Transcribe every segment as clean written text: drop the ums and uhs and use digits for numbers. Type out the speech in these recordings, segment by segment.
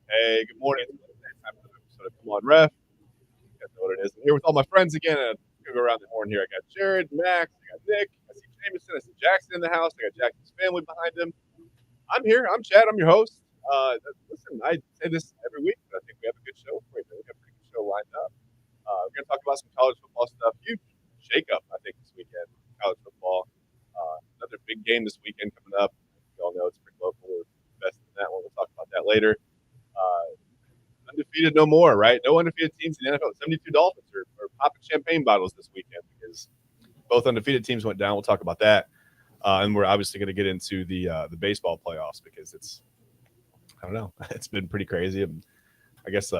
Hey, good morning. It's time for another episode of Come On Ref. You guys know what it is. I'm here with all my friends again. I'm going to go around the horn here. I got Jared, Max, I got Nick, I see Jameson, I see Jackson in the house. I got Jackson's family behind him. I'm here. I'm Chad. I'm your host. Listen, I say this every week, but I think we have a good show for you. We got a pretty good show lined up. We're going to talk about some college football stuff. Huge shakeup, I think, this weekend. College football. Another big game this weekend coming up. You all know it's pretty local. We're invested in that one. We'll talk about that later. Undefeated no more, right? No undefeated teams in the NFL. 72 Dolphins are popping champagne bottles this weekend because both undefeated teams went down. We'll talk about that. And we're obviously going to get into the baseball playoffs because I don't know, it's been pretty crazy. I guess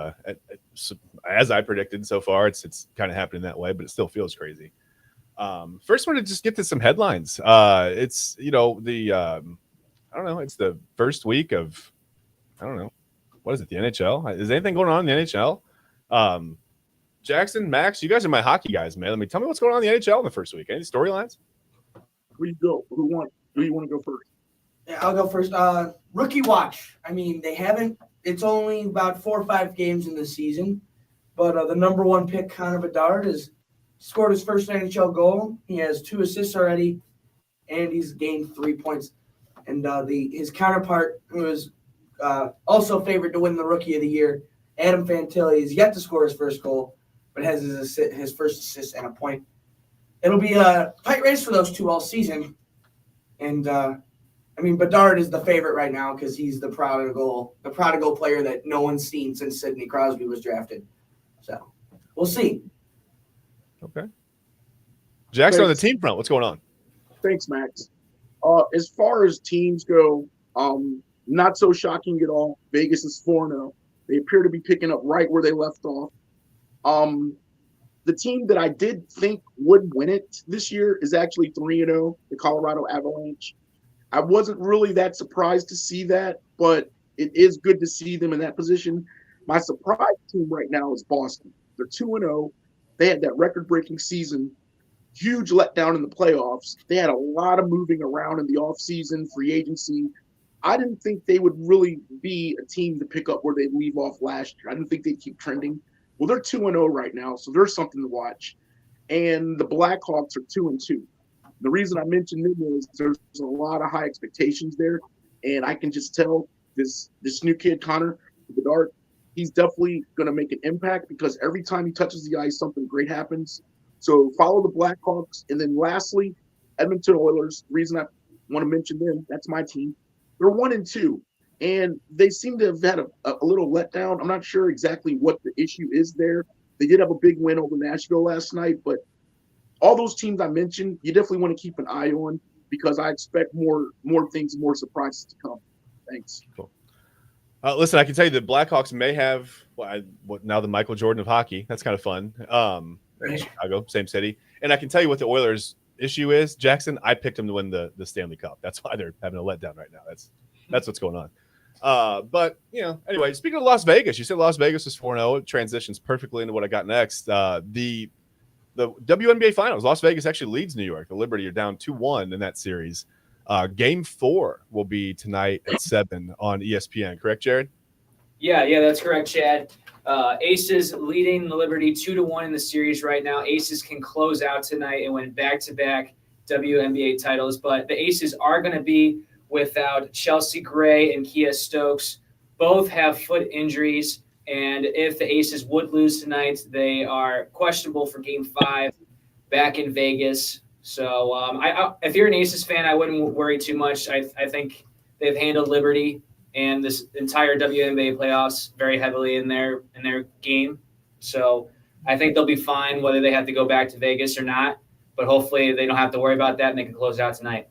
as I predicted so far, it's kind of happening that way, but it still feels crazy. First, I want to just get to some headlines. It's I don't know, it's the first week of I don't know. What is it? The NHL? Is anything going on in the NHL? Jackson, Max, you guys are my hockey guys, man. Tell me what's going on in the NHL in the first week. Any storylines? Where you go? Who you want to go first? Yeah, I'll go first. Rookie watch. I mean, they haven't. It's only about 4 or 5 games in the season, but the number one pick, Connor Bedard, has scored his first NHL goal. He has 2 assists already, and he's gained 3 points. And his counterpart, who is also favored to win the Rookie of the Year, Adam Fantilli, is yet to score his first goal, but has his first assist and a point. It'll be a tight race for those two all season. And, Bedard is the favorite right now because he's the prodigal player that no one's seen since Sidney Crosby was drafted. So, we'll see. Okay. Jackson, on the team front, what's going on? Thanks, Max. As far as teams go, not so shocking at all. Vegas is 4-0. They appear to be picking up right where they left off. The team that I did think would win it this year is actually 3-0, the Colorado Avalanche. I wasn't really that surprised to see that, but it is good to see them in that position. My surprise team right now is Boston. They're 2-0. They had that record-breaking season. Huge letdown in the playoffs. They had a lot of moving around in the offseason, free agency. I didn't think they would really be a team to pick up where they leave off last year. I didn't think they'd keep trending. Well, they're 2-0 right now, so there's something to watch. And the Blackhawks are 2-2. The reason I mentioned them is there's a lot of high expectations there, and I can just tell this new kid, Connor Bedard, he's definitely going to make an impact because every time he touches the ice, something great happens. So follow the Blackhawks. And then lastly, Edmonton Oilers. The reason I want to mention them, that's my team. They're 1-2, and they seem to have had a little letdown. I'm not sure exactly what the issue is there. They did have a big win over Nashville last night, but all those teams I mentioned, you definitely want to keep an eye on because I expect more things, more surprises to come. Thanks. Cool. Listen, I can tell you the Blackhawks may have now the Michael Jordan of hockey. That's kind of fun. Chicago, same city. And I can tell you what the Oilers' issue is. Jackson, I picked them to win the Stanley Cup. That's why they're having a letdown right now. That's what's going on. But, anyway, speaking of Las Vegas, you said Las Vegas is 4-0. It transitions perfectly into what I got next. The WNBA Finals, Las Vegas actually leads New York. The Liberty are down 2-1 in that series. Game 4 will be tonight at 7 on ESPN. Correct, Jared? Yeah, that's correct, Chad. Aces leading the Liberty 2-1 in the series right now. Aces can close out tonight and win back-to-back WNBA titles, but the Aces are going to be without Chelsea Gray and Kia Stokes. Both have foot injuries, and if the Aces would lose tonight, they are questionable for Game 5 back in Vegas. So if you're an Aces fan, I wouldn't worry too much. I think they've handled Liberty and this entire WNBA playoffs very heavily in their game. So I think they'll be fine whether they have to go back to Vegas or not. But hopefully they don't have to worry about that and they can close out tonight.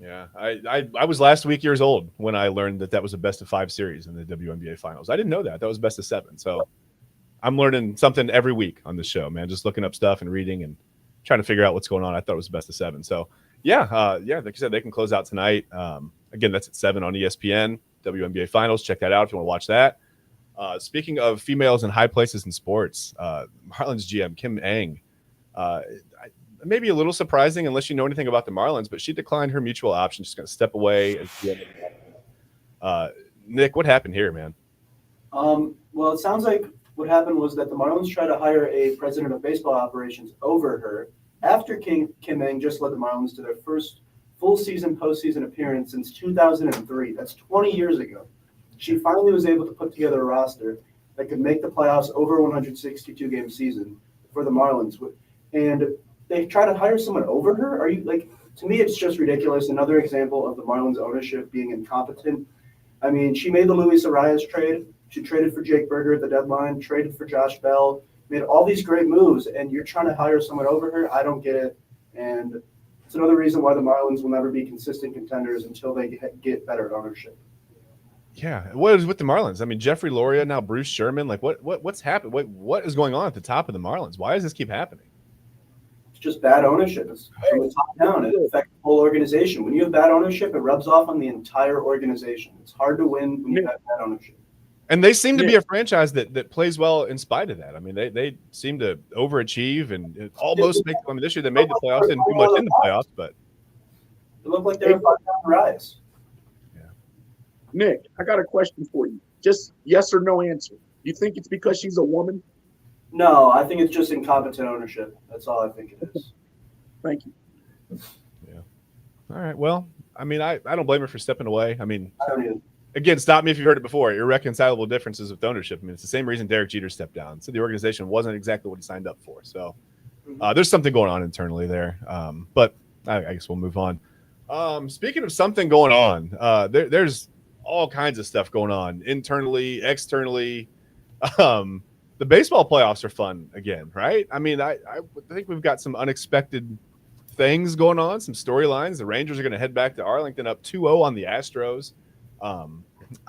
Yeah, I was last week years old when I learned that was a best-of-5 series in the WNBA Finals. I didn't know that. That was best-of-7. So I'm learning something every week on this show, man, just looking up stuff and reading and trying to figure out what's going on. I thought it was best-of-7. So, like you said, they can close out tonight. Again, that's at 7 on ESPN, WNBA Finals. Check that out if you want to watch that. Speaking of females in high places in sports, Marlins GM Kim Ng, maybe a little surprising unless you know anything about the Marlins, but she declined her mutual option. She's going to step away as GM. Nick, what happened here, man? Well, it sounds like what happened was that the Marlins tried to hire a president of baseball operations over her after Kim Ng just led the Marlins to their first full season postseason appearance since 2003. That's 20 years ago. She finally was able to put together a roster that could make the playoffs over a 162-game season for the Marlins. And they try to hire someone over her? Are you like, to me, it's just ridiculous. Another example of the Marlins ownership being incompetent. I mean, she made the Luis Arias trade. She traded for Jake Berger at the deadline, traded for Josh Bell, made all these great moves, and you're trying to hire someone over her? I don't get it. And it's another reason why the Marlins will never be consistent contenders until they get better ownership. Yeah, what is with the Marlins? I mean, Jeffrey Loria, now Bruce Sherman. Like, what's happened? What is going on at the top of the Marlins? Why does this keep happening? It's just bad ownership. It's from the top down. It affects the whole organization. When you have bad ownership, it rubs off on the entire organization. It's hard to win when you have bad ownership. And they seem to be a franchise that plays well in spite of that. I mean, they seem to overachieve and almost make. I mean, this year they made the playoffs, didn't do much in the playoffs, but it looked like they were fighting on the rise. Nick, I got a question for you. Just yes or no answer. You think it's because she's a woman? No, I think it's just incompetent ownership. That's all I think it is. Thank you. Yeah. All right. Well, I mean, I don't blame her for stepping away. I mean, I don't either. Again, stop me if you've heard it before. Irreconcilable differences with ownership. I mean, it's the same reason Derek Jeter stepped down. So the organization wasn't exactly what he signed up for. So there's something going on internally there. But I guess we'll move on. Speaking of something going on, there's all kinds of stuff going on internally, externally. The baseball playoffs are fun again, right? I mean, I think we've got some unexpected things going on, some storylines. The Rangers are going to head back to Arlington up 2-0 on the Astros. I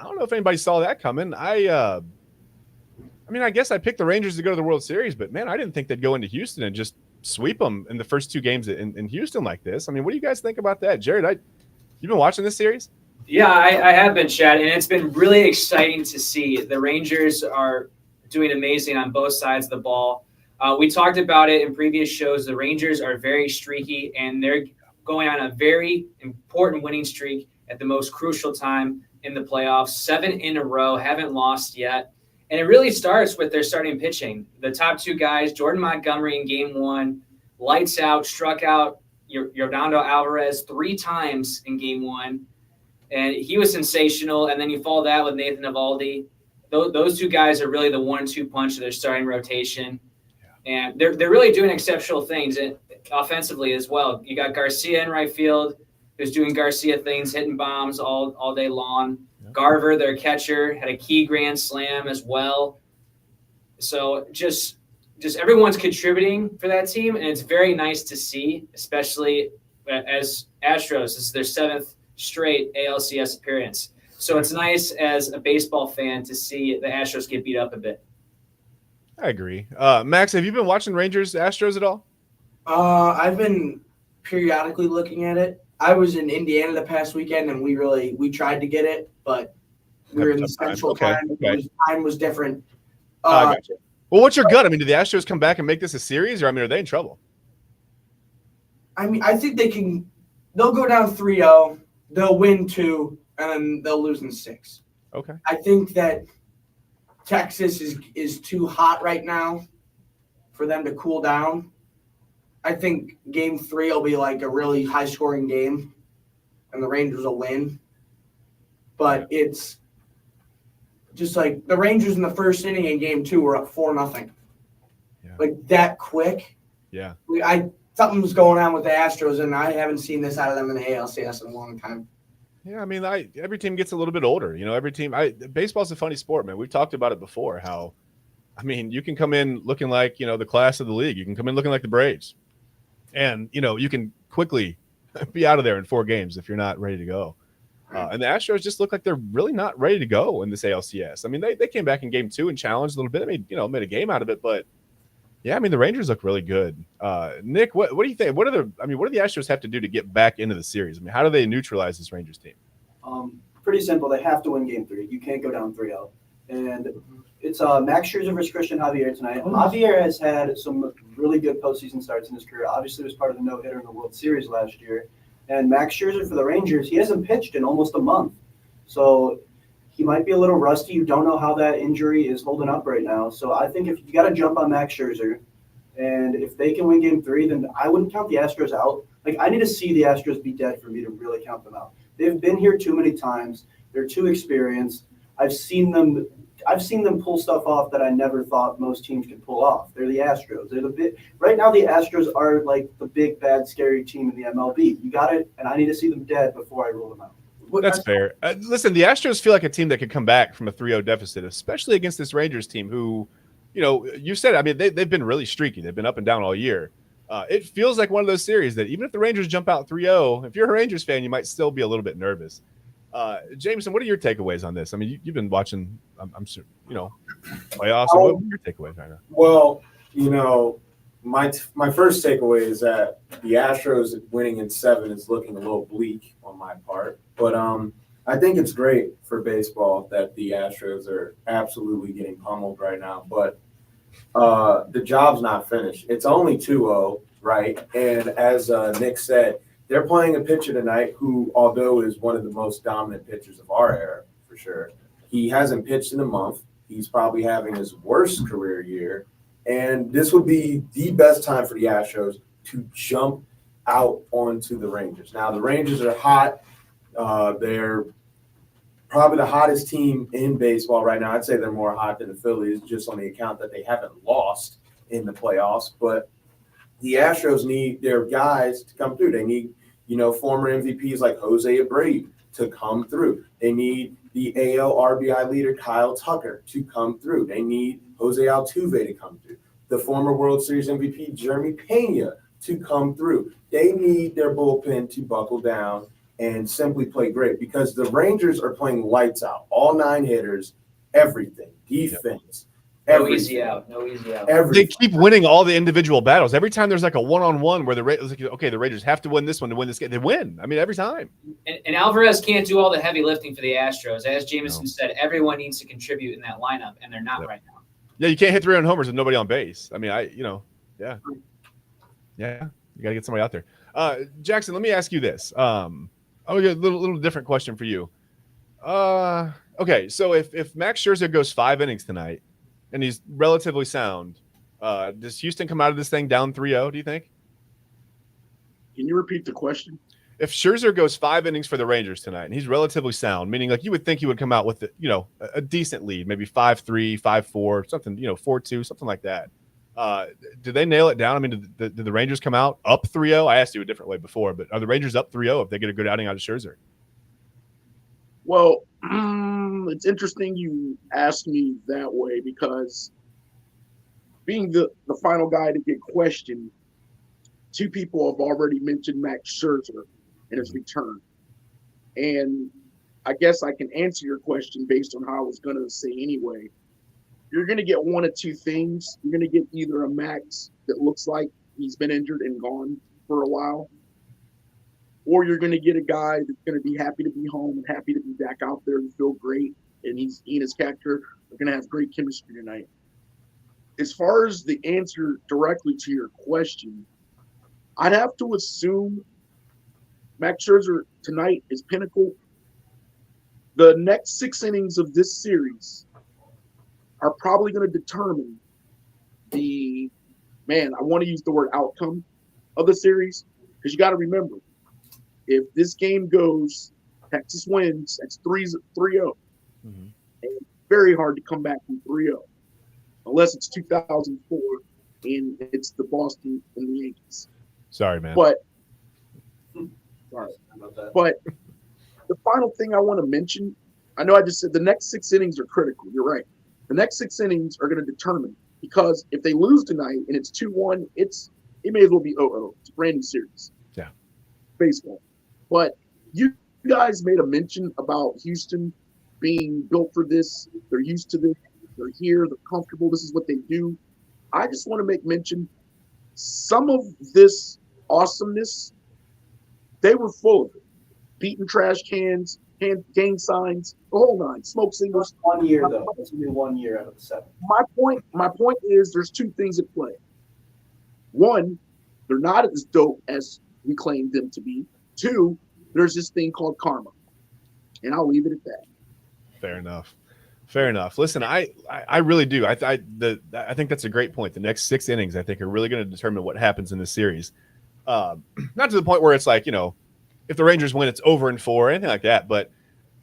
don't know if anybody saw that coming. I mean, I guess I picked the Rangers to go to the World Series, but man, I didn't think they'd go into Houston and just sweep them in the first two games in Houston like this. I mean, what do you guys think about that? Jared, you've been watching this series? Yeah, I have been, Chad, and it's been really exciting to see. The Rangers are doing amazing on both sides of the ball. We talked about it in previous shows. The Rangers are very streaky, and they're going on a very important winning streak at the most crucial time in the playoffs. 7 in a row, haven't lost yet. And it really starts with their starting pitching. The top two guys, Jordan Montgomery in game 1, lights out, struck out Yordan Alvarez 3 times in game 1. And he was sensational. And then you follow that with Nathan Eovaldi. Those two guys are really the 1-2 punch of their starting rotation. And they're really doing exceptional things offensively as well. You got Garcia in right field, who's doing Garcia things, hitting bombs all day long. Yep. Garver, their catcher, had a key grand slam as well. So just everyone's contributing for that team, and it's very nice to see, especially as Astros. This is their 7th straight ALCS appearance. So it's nice as a baseball fan to see the Astros get beat up a bit. I agree. Max, have you been watching Rangers Astros at all? I've been periodically looking at it. I was in Indiana the past weekend, and we tried to get it, but we were in the central time. Okay. Time was different. I gotcha. Well, what's your gut? I mean, do the Astros come back and make this a series, or I mean, are they in trouble? I mean, I think they'll go down 3-0, they'll win 2, and then they'll lose in 6. Okay. I think that Texas is too hot right now for them to cool down. I think game 3 will be like a really high-scoring game, and the Rangers will win. But it's just like the Rangers in the first inning in game 2 were up 4-0. Yeah. Like that quick. Yeah. Something's going on with the Astros, and I haven't seen this out of them in the ALCS in a long time. Yeah, I mean, every team gets a little bit older. You know, every team. Baseball's a funny sport, man. We've talked about it before. How, I mean, you can come in looking like the class of the league. You can come in looking like the Braves. And, you can quickly be out of there in 4 games if you're not ready to go. And the Astros just look like they're really not ready to go in this ALCS. I mean, they came back in game 2 and challenged a little bit. Made a game out of it. But, yeah, I mean, the Rangers look really good. Nick, what do you think? What do the Astros have to do to get back into the series? I mean, how do they neutralize this Rangers team? Pretty simple. They have to win game 3. You can't go down 3-0. And it's Max Scherzer versus Christian Javier tonight. Javier has had some really good postseason starts in his career. Obviously, was part of the no-hitter in the World Series last year. And Max Scherzer for the Rangers, he hasn't pitched in almost a month. So he might be a little rusty. You don't know how that injury is holding up right now. So I think if you got to jump on Max Scherzer, and if they can win Game 3, then I wouldn't count the Astros out. Like, I need to see the Astros be dead for me to really count them out. They've been here too many times. They're too experienced. I've seen them pull stuff off that I never thought most teams could pull off. They're the Astros. Right now the Astros are like the big, bad, scary team in the MLB. You got it, and I need to see them dead before I rule them out. That's fair. Listen, the Astros feel like a team that could come back from a 3-0 deficit, especially against this Rangers team who, you said it. I mean, they've been really streaky. They've been up and down all year. It feels like one of those series that even if the Rangers jump out 3-0, if you're a Rangers fan, you might still be a little bit nervous. Jameson, what are your takeaways on this? I mean, you've been watching, I'm sure, playoffs. What are your takeaways right now? Well, my first takeaway is that the Astros winning in 7 is looking a little bleak on my part. But I think it's great for baseball that the Astros are absolutely getting pummeled right now. But the job's not finished. It's only 2-0, right? And as Nick said, they're playing a pitcher tonight who, although is one of the most dominant pitchers of our era, for sure, he hasn't pitched in a month. He's probably having his worst career year. And this would be the best time for the Astros to jump out onto the Rangers. Now, the Rangers are hot. They're probably the hottest team in baseball right now. I'd say they're more hot than the Phillies just on the account that they haven't lost in the playoffs. But the Astros need their guys to come through. They need, former MVPs like Jose Abreu to come through. They need the AL RBI leader Kyle Tucker to come through. They need Jose Altuve to come through. The former World Series MVP Jeremy Pena to come through. They need their bullpen to buckle down and simply play great because the Rangers are playing lights out. All 9 hitters, everything, defense. No easy out. Everything. They keep winning all the individual battles. Every time there's like a one-on-one where the Rangers have to win this one to win this game. They win. I mean, every time. And Alvarez can't do all the heavy lifting for the Astros. As Jameson said, everyone needs to contribute in that lineup, and they're not right now. Yeah, you can't hit 3 homers with nobody on base. I mean, yeah. You got to get somebody out there. Jackson, let me ask you this. I'll get a little different question for you. Okay, so if Max Scherzer goes 5 innings tonight, and he's relatively sound, does Houston come out of this thing down 3-0, do you think? Can you repeat the question? If Scherzer goes 5 innings for the Rangers tonight, and he's relatively sound, meaning like you would think he would come out with a decent lead, maybe 5-3, 5-4, something, 4-2, something like that. Do they nail it down? I mean, did the Rangers come out up 3-0? I asked you a different way before, but are the Rangers up 3-0 if they get a good outing out of Scherzer? Well, it's interesting you asked me that way because being the final guy to get questioned, 2 people have already mentioned Max Scherzer and his return. And I guess I can answer your question based on how I was going to say anyway. You're going to get one of 2 things. You're going to get either a Max that looks like he's been injured and gone for a while, or you're going to get a guy that's going to be happy to be home and happy to be back out there and feel great, and he and his catcher are going to have great chemistry tonight. As far as the answer directly to your question, I'd have to assume Max Scherzer tonight is pinnacle. The next 6 innings of this series are probably going to determine I want to use the word outcome of the series, because you got to remember, if this game goes, Texas wins, that's 3-0. Mm-hmm. And it's very hard to come back from 3-0, unless it's 2004 and it's the Boston and the Yankees. Sorry, man. But the final thing I want to mention, I know I just said the next 6 innings are critical. You're right. The next 6 innings are going to determine, because if they lose tonight and it's 2-1, it may as well be 0-0. It's a brand new series. Yeah. Baseball. But you guys made a mention about Houston being built for this. They're used to this. They're here. They're comfortable. This is what they do. I just want to make mention, some of this awesomeness, they were full of it. Beating trash cans, gang signs, the whole 9, smoke signals. 1 year, though. It's only 1 year out of the 7. My point is there's 2 things at play. One, they're not as dope as we claim them to be. 2, there's this thing called karma. And I'll leave it at that. Fair enough. Fair enough. Listen, I really do. I think that's a great point. The next 6 innings, I think, are really going to determine what happens in this series. Not to the point where it's like, if the Rangers win, it's over in 4 or anything like that. But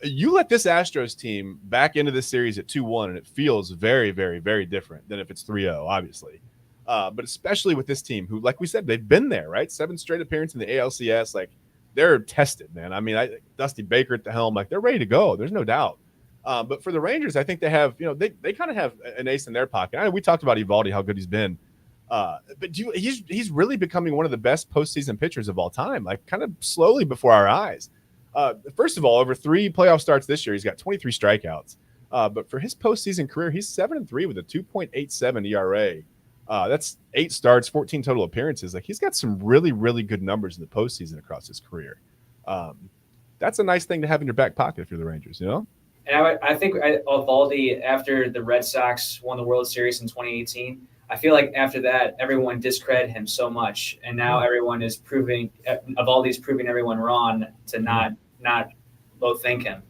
you let this Astros team back into this series at 2-1, and it feels very, very, very different than if it's 3-0, obviously. But especially with this team who, like we said, they've been there, right? 7 straight appearances in the ALCS. Like, they're tested, man. I mean, Dusty Baker at the helm, like, they're ready to go. There's no doubt. But for the Rangers, I think they have, they kind of have an ace in their pocket. We talked about Eovaldi, how good he's been. But he's really becoming one of the best postseason pitchers of all time, like kind of slowly before our eyes. First of all, over 3 playoff starts this year, he's got 23 strikeouts. But for his postseason career, he's 7-3 with a 2.87 ERA. That's 8 starts, 14 total appearances. Like, he's got some really, really good numbers in the postseason across his career. That's a nice thing to have in your back pocket if you're the Rangers, And I think Eovaldi, after the Red Sox won the World Series in 2018, I feel like after that, everyone discredited him so much. And now everyone is Eovaldi's proving everyone wrong to not both think him.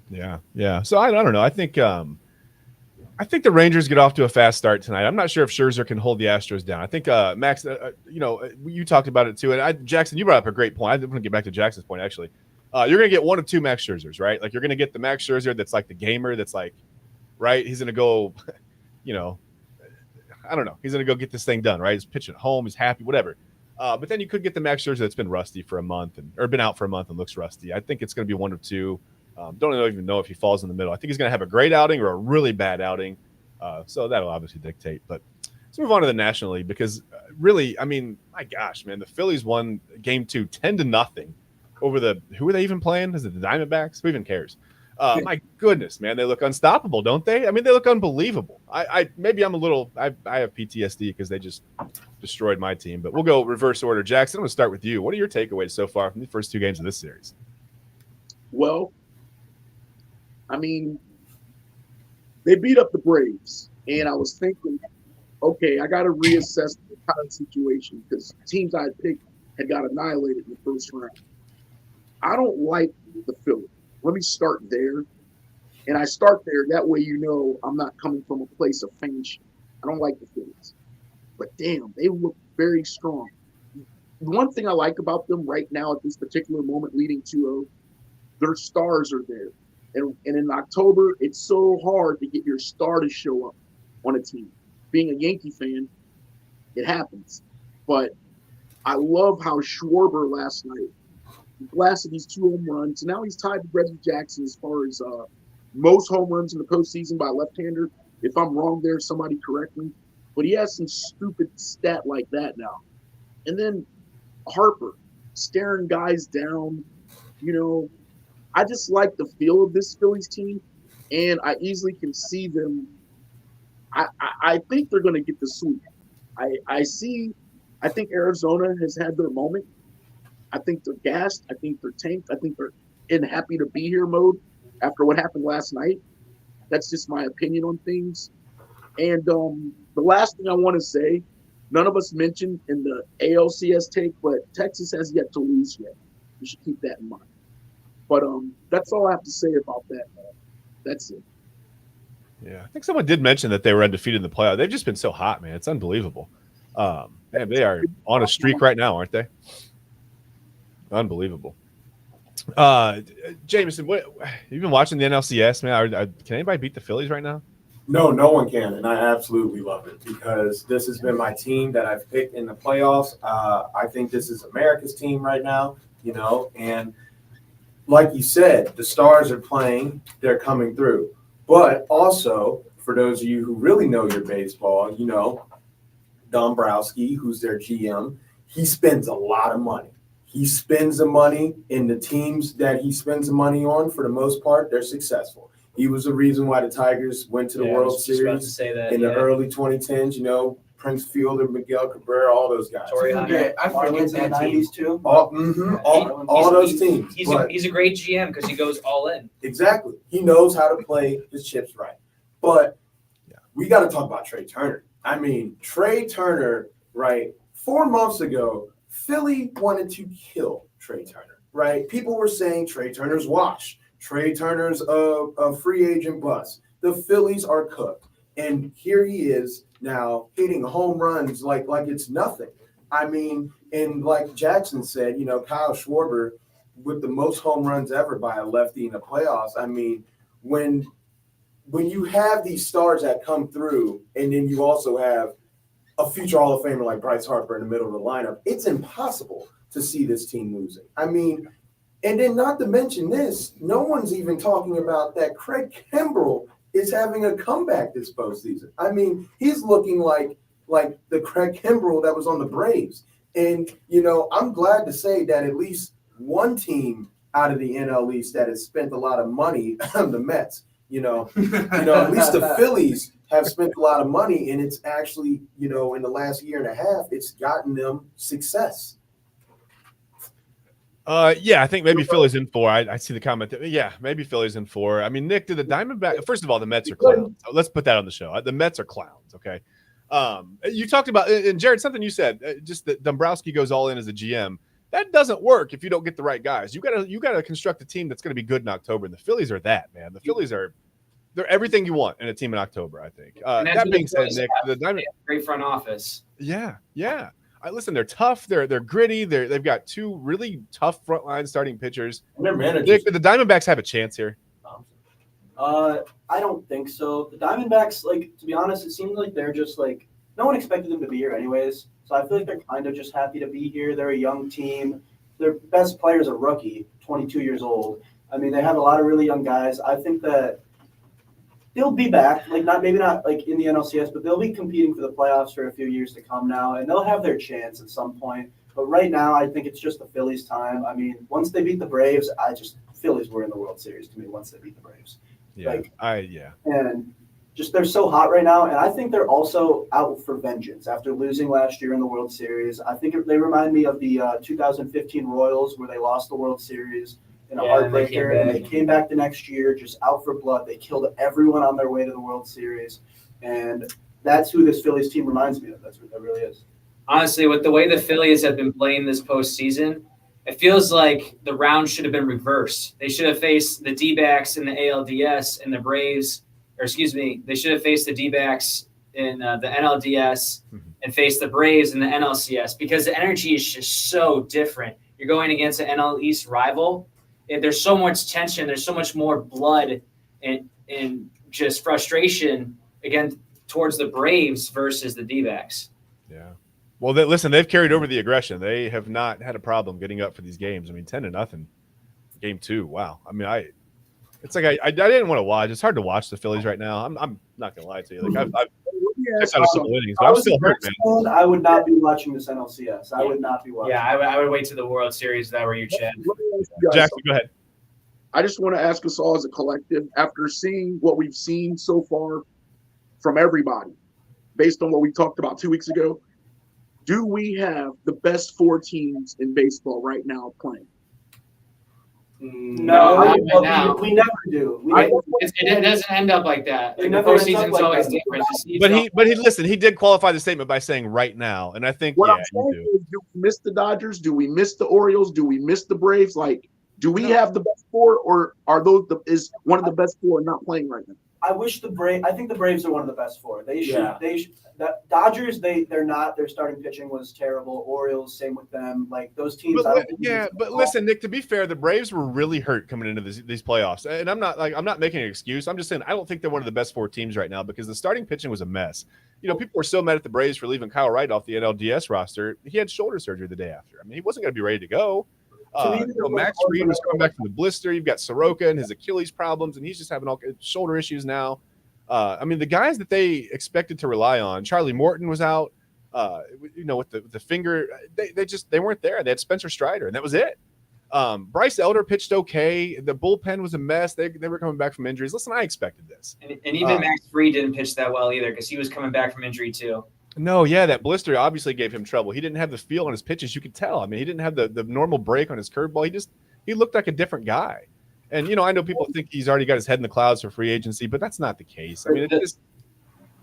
Yeah. So I don't know. I think the Rangers get off to a fast start tonight. I'm not sure if Scherzer can hold the Astros down. I think Max, you talked about it too, and Jackson, you brought up a great point. I want to get back to Jackson's point actually. You're going to get one of 2 Max Scherzers, right? Like, you're going to get the Max Scherzer that's like the gamer, that's like, right? He's going to go, I don't know. He's going to go get this thing done, right? He's pitching at home. He's happy, whatever. But then you could get the Max Scherzer that's been rusty for a month or been out for a month and looks rusty. I think it's going to be one of 2. Don't even know if he falls in the middle. I think he's going to have a great outing or a really bad outing. So that'll obviously dictate. But let's move on to the National League because really, I mean, my gosh, man, the Phillies won Game 2 10-0 over who are they even playing? Is it the Diamondbacks? Who even cares? My goodness, man, they look unstoppable, don't they? I mean, they look unbelievable. Maybe I'm a little. I have PTSD because they just destroyed my team. But we'll go reverse order. Jackson, I'm going to start with you. What are your takeaways so far from the first 2 games of this series? Well, I mean, they beat up the Braves, and I was thinking, okay, I got to reassess the entire situation because teams I had picked had got annihilated in the first round. I don't like the Phillies. Let me start there. And I start there. That way, I'm not coming from a place of fanship. I don't like the Phillies. But damn, they look very strong. One thing I like about them right now at this particular moment leading 2-0, their stars are there. And in October, it's so hard to get your star to show up on a team. Being a Yankee fan, it happens. But I love how Schwarber last night blasted these 2 home runs. Now he's tied to Reggie Jackson as far as most home runs in the postseason by a left-hander. If I'm wrong there, somebody correct me. But he has some stupid stat like that now. And then Harper staring guys down. I just like the feel of this Phillies team, and I easily can see them. I think they're going to get the sweep. I think Arizona has had their moment. I think they're gassed. I think they're tanked. I think they're in happy to be here mode after what happened last night. That's just my opinion on things. And the last thing I want to say, none of us mentioned in the ALCS take, but Texas has yet to lose yet. You should keep that in mind. But that's all I have to say about that, man. That's it. Yeah, I think someone did mention that they were undefeated in the playoff. They've just been so hot, man. It's unbelievable. Man, they are on a streak right now, aren't they? Unbelievable. Jameson, you've been watching the NLCS, man. Can anybody beat the Phillies right now? No one can, and I absolutely love it because this has been my team that I've picked in the playoffs. I think this is America's team right now, and like you said, the stars are playing, they're coming through. But also, for those of you who really know your baseball, Dombrowski, who's their GM, he spends a lot of money. He spends the money in the teams that he spends the money on. For the most part, they're successful. He was the reason why the Tigers went to the World Series in the early 2010s, Prince Fielder, Miguel Cabrera, all those guys. I forget that team. Too. All those teams. He's a great GM because he goes all in. Exactly. He knows how to play his chips right. But we got to talk about Trey Turner. I mean, Trey Turner, right, 4 months ago, Philly wanted to kill Trey Turner, right? People were saying Trey Turner's washed. Trey Turner's a free agent bust. The Phillies are cooked. And here he is now hitting home runs like it's nothing. I mean, and like Jackson said, Kyle Schwarber with the most home runs ever by a lefty in the playoffs. I mean, when you have these stars that come through, and then you also have a future Hall of Famer like Bryce Harper in the middle of the lineup, it's impossible to see this team losing. I mean, and then not to mention this, no one's even talking about that Craig Kimbrell is having a comeback this postseason. I mean, he's looking like the Craig Kimbrell that was on the Braves. And, I'm glad to say that at least one team out of the NL East that has spent a lot of money, the Mets, at least the Phillies have spent a lot of money, and it's actually, in the last year and a half, it's gotten them success. Yeah, I think maybe Philly's in 4. I see the comment. Yeah, maybe Philly's in 4. I mean, Nick, did the Diamondback? First of all, the Mets are clowns. So let's put that on the show. The Mets are clowns. Okay. You talked about, and Jared, something you said, just that Dombrowski goes all in as a GM. That doesn't work if you don't get the right guys. You gotta construct a team that's going to be good in October. And the Phillies are that, man. The Phillies they're everything you want in a team in October, I think. That being said, Nick, the Diamondbacks, great front office. Yeah. Listen, they're tough. They're gritty. They've got 2 really tough frontline starting pitchers. And their managers. Nick, the Diamondbacks have a chance here. I don't think so. The Diamondbacks, to be honest, it seems like they're just no one expected them to be here anyways. So I feel like they're kind of just happy to be here. They're a young team. Their best player is a rookie, 22 years old. I mean, they have a lot of really young guys. I think that they'll be back, maybe not in the NLCS, but they'll be competing for the playoffs for a few years to come now, and they'll have their chance at some point. But right now, I think it's just the Phillies' time. I mean, once they beat the Braves, Phillies were in the World Series to me once they beat the Braves. And just they're so hot right now, and I think they're also out for vengeance after losing last year in the World Series. I think they remind me of the 2015 Royals where they lost the World Series in a heartbreaker, and they came back the next year just out for blood. They killed everyone on their way to the World Series, and that's who this Phillies team reminds me of. That's what that really is. Honestly, with the way the Phillies have been playing this postseason, it feels like the round should have been reversed. They should have faced the D-backs in the ALDS and the Braves, they should have faced the D-backs in the NLDS and faced the Braves in the NLCS because the energy is just so different. You're going against an NL East rival. There's so much tension. There's so much more blood and just frustration again towards the Braves versus the D-backs. Yeah. Well, they've carried over the aggression. They have not had a problem getting up for these games. I mean, 10-0, game 2. Wow. I mean, it's like I didn't want to watch. It's hard to watch the Phillies right now. I'm not gonna lie to you. I've checked out a couple innings, but I'm still hurt, man. I would not be watching this NLCS. I would not be watching. Yeah, I would wait to the World Series. That were you, Chad? Jackson, go ahead. I just want to ask us all as a collective, after seeing what we've seen so far from everybody, based on what we talked about 2 weeks ago, do we have the best 4 teams in baseball right now playing? No, we never do. It doesn't end up like that. The postseason's always different. But he did qualify the statement by saying right now, and I think what I'm saying is, do we miss the Dodgers? Do we miss the Orioles? Do we miss the Braves? Do we have the best 4, or is one of the best 4 not playing right now? I think the Braves are one of the best 4. The Dodgers, they're not. Their starting pitching was terrible. Orioles, same with them. Those teams. But listen, Nick. To be fair, the Braves were really hurt coming into these playoffs, and I'm not making an excuse. I'm just saying I don't think they're one of the best 4 teams right now because the starting pitching was a mess. People were so mad at the Braves for leaving Kyle Wright off the NLDS roster. He had shoulder surgery the day after. I mean, he wasn't going to be ready to go. Max Fried was coming back from the blister. You've got Soroka and his Achilles problems, and he's just having all shoulder issues now. I mean, the guys that they expected to rely on, Charlie Morton was out. With the finger, they weren't there. They had Spencer Strider, and that was it. Bryce Elder pitched okay. The bullpen was a mess. They were coming back from injuries. Listen, I expected this. And even Max Fried didn't pitch that well either because he was coming back from injury too. No, yeah, that blister obviously gave him trouble. He didn't have the feel on his pitches. You could tell. I mean, he didn't have the normal break on his curveball. He looked like a different guy. And, I know people think he's already got his head in the clouds for free agency, but that's not the case. I mean,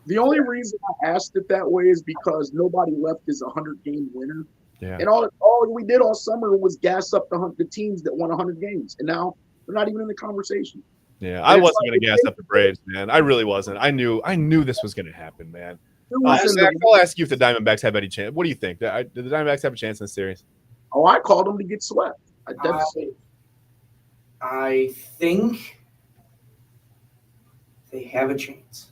the only reason I asked it that way is because nobody left as a 100-game winner. Yeah. And all we did all summer was gas up the teams that won 100 games. And now They're not even in the conversation. Yeah, I wasn't going to gas up the Braves, man. I really wasn't. I knew this was going to happen, man. Zach, I'll ask you if the Diamondbacks have any chance. What do you think? Do the Diamondbacks have a chance in this series? Oh, I called them to get swept. I think they have a chance.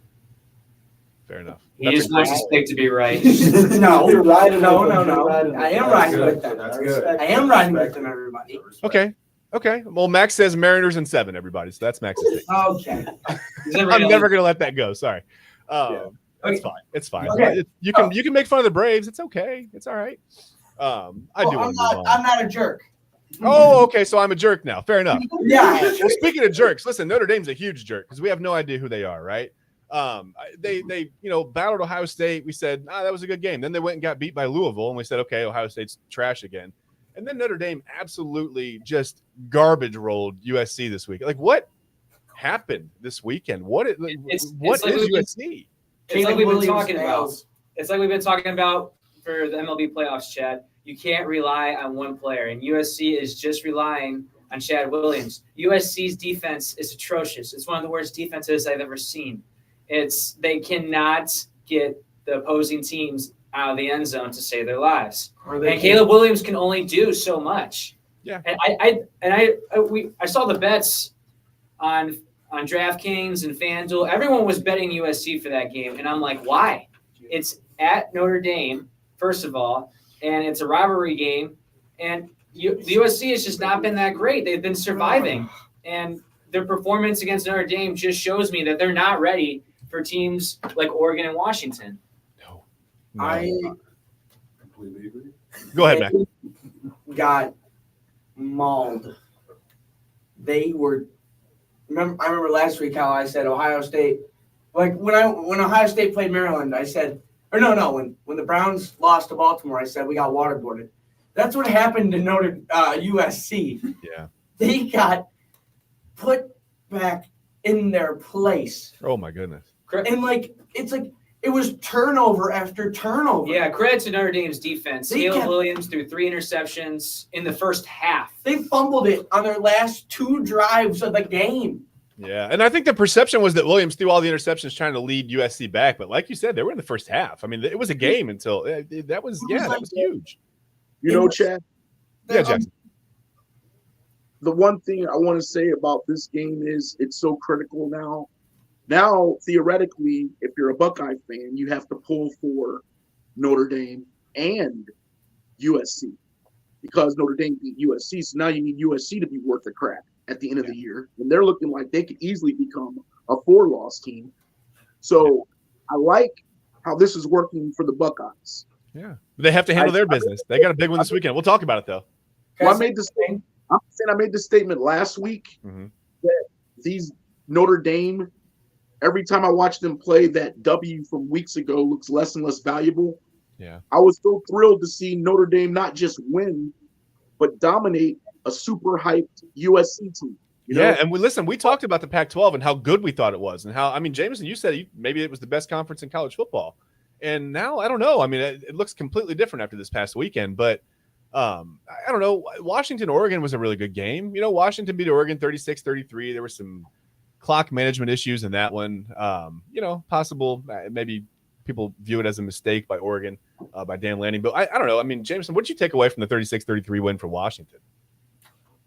Fair enough. He just wants his pick to be right. No. You're riding No, with them. no, You're no. riding I with am them. riding That's with them. That's I good. respect I it. am riding with Respect them, it. everybody. Okay. Well, Max says Mariners in 7, everybody. So that's Max's pick. Okay. I'm never going to let that go. Sorry. Yeah. It's fine. It's fine. Okay. You can make fun of the Braves. It's okay. It's all right. I do. I'm not a jerk. Oh, okay. So I'm a jerk now. Fair enough. Yeah. Well, speaking of jerks, listen, Notre Dame's a huge jerk because we have no idea who they are, right? They battled Ohio State. We said, that was a good game. Then they went and got beat by Louisville, and we said, okay, Ohio State's trash again. And then Notre Dame absolutely just garbage rolled USC this week. Like, what happened this weekend? What is USC? It's like we've been talking about. It's like we've been talking about for the MLB playoffs, Chad. You can't rely on one player, and USC is just relying on Chad Williams. USC's defense is atrocious. It's one of the worst defenses I've ever seen. They cannot get the opposing teams out of the end zone to save their lives. And Caleb Williams can only do so much. Yeah. And I saw the bets on DraftKings and FanDuel. Everyone was betting USC for that game, and I'm like, why? It's at Notre Dame, first of all, and it's a rivalry game, and the USC has just not been that great. They've been surviving, and their performance against Notre Dame just shows me that they're not ready for teams like Oregon and Washington. No. I Completely agree. Go ahead, Mac. got mauled. They were. I remember last week how I said Ohio State. Like when Ohio State played Maryland, I said, when the Browns lost to Baltimore, I said we got waterboarded. That's what happened to USC. Yeah. They got put back in their place. Oh my goodness. And it was turnover after turnover. Yeah, credit to Notre Dame's defense. Caleb Williams threw 3 interceptions in the first half. They fumbled it on their last 2 drives of the game. Yeah, and I think the perception was that Williams threw all the interceptions trying to lead USC back, but like you said, they were in the first half. I mean, it was a game until that was huge. Chad. Yeah, Jackson. The one thing I want to say about this game is it's so critical now. Now, theoretically, if you're a Buckeye fan, you have to pull for Notre Dame and USC because Notre Dame beat USC. So now you need USC to be worth a crap at the end of the year. And they're looking like they could easily become a 4-loss team. So I like how this is working for the Buckeyes. Yeah. They have to handle their business. They got a big one this weekend. We'll talk about it, though. Well, I made this statement last week that these Notre Dame, every time I watch them play, that W from weeks ago looks less and less valuable. Yeah. I was so thrilled to see Notre Dame not just win, but dominate a super hyped USC team. Yeah, and we talked about the Pac-12 and how good we thought it was, and how, I mean, Jameson, you said maybe it was the best conference in college football, and now I don't know. I mean, it looks completely different after this past weekend, but I don't know. Washington, Oregon was a really good game. Washington beat Oregon 36-33. There were some clock management issues in that one. Possible maybe people view it as a mistake by Oregon, by Dan Lanning, but I don't know. I mean, Jameson, what did you take away from the 36-33 win for Washington?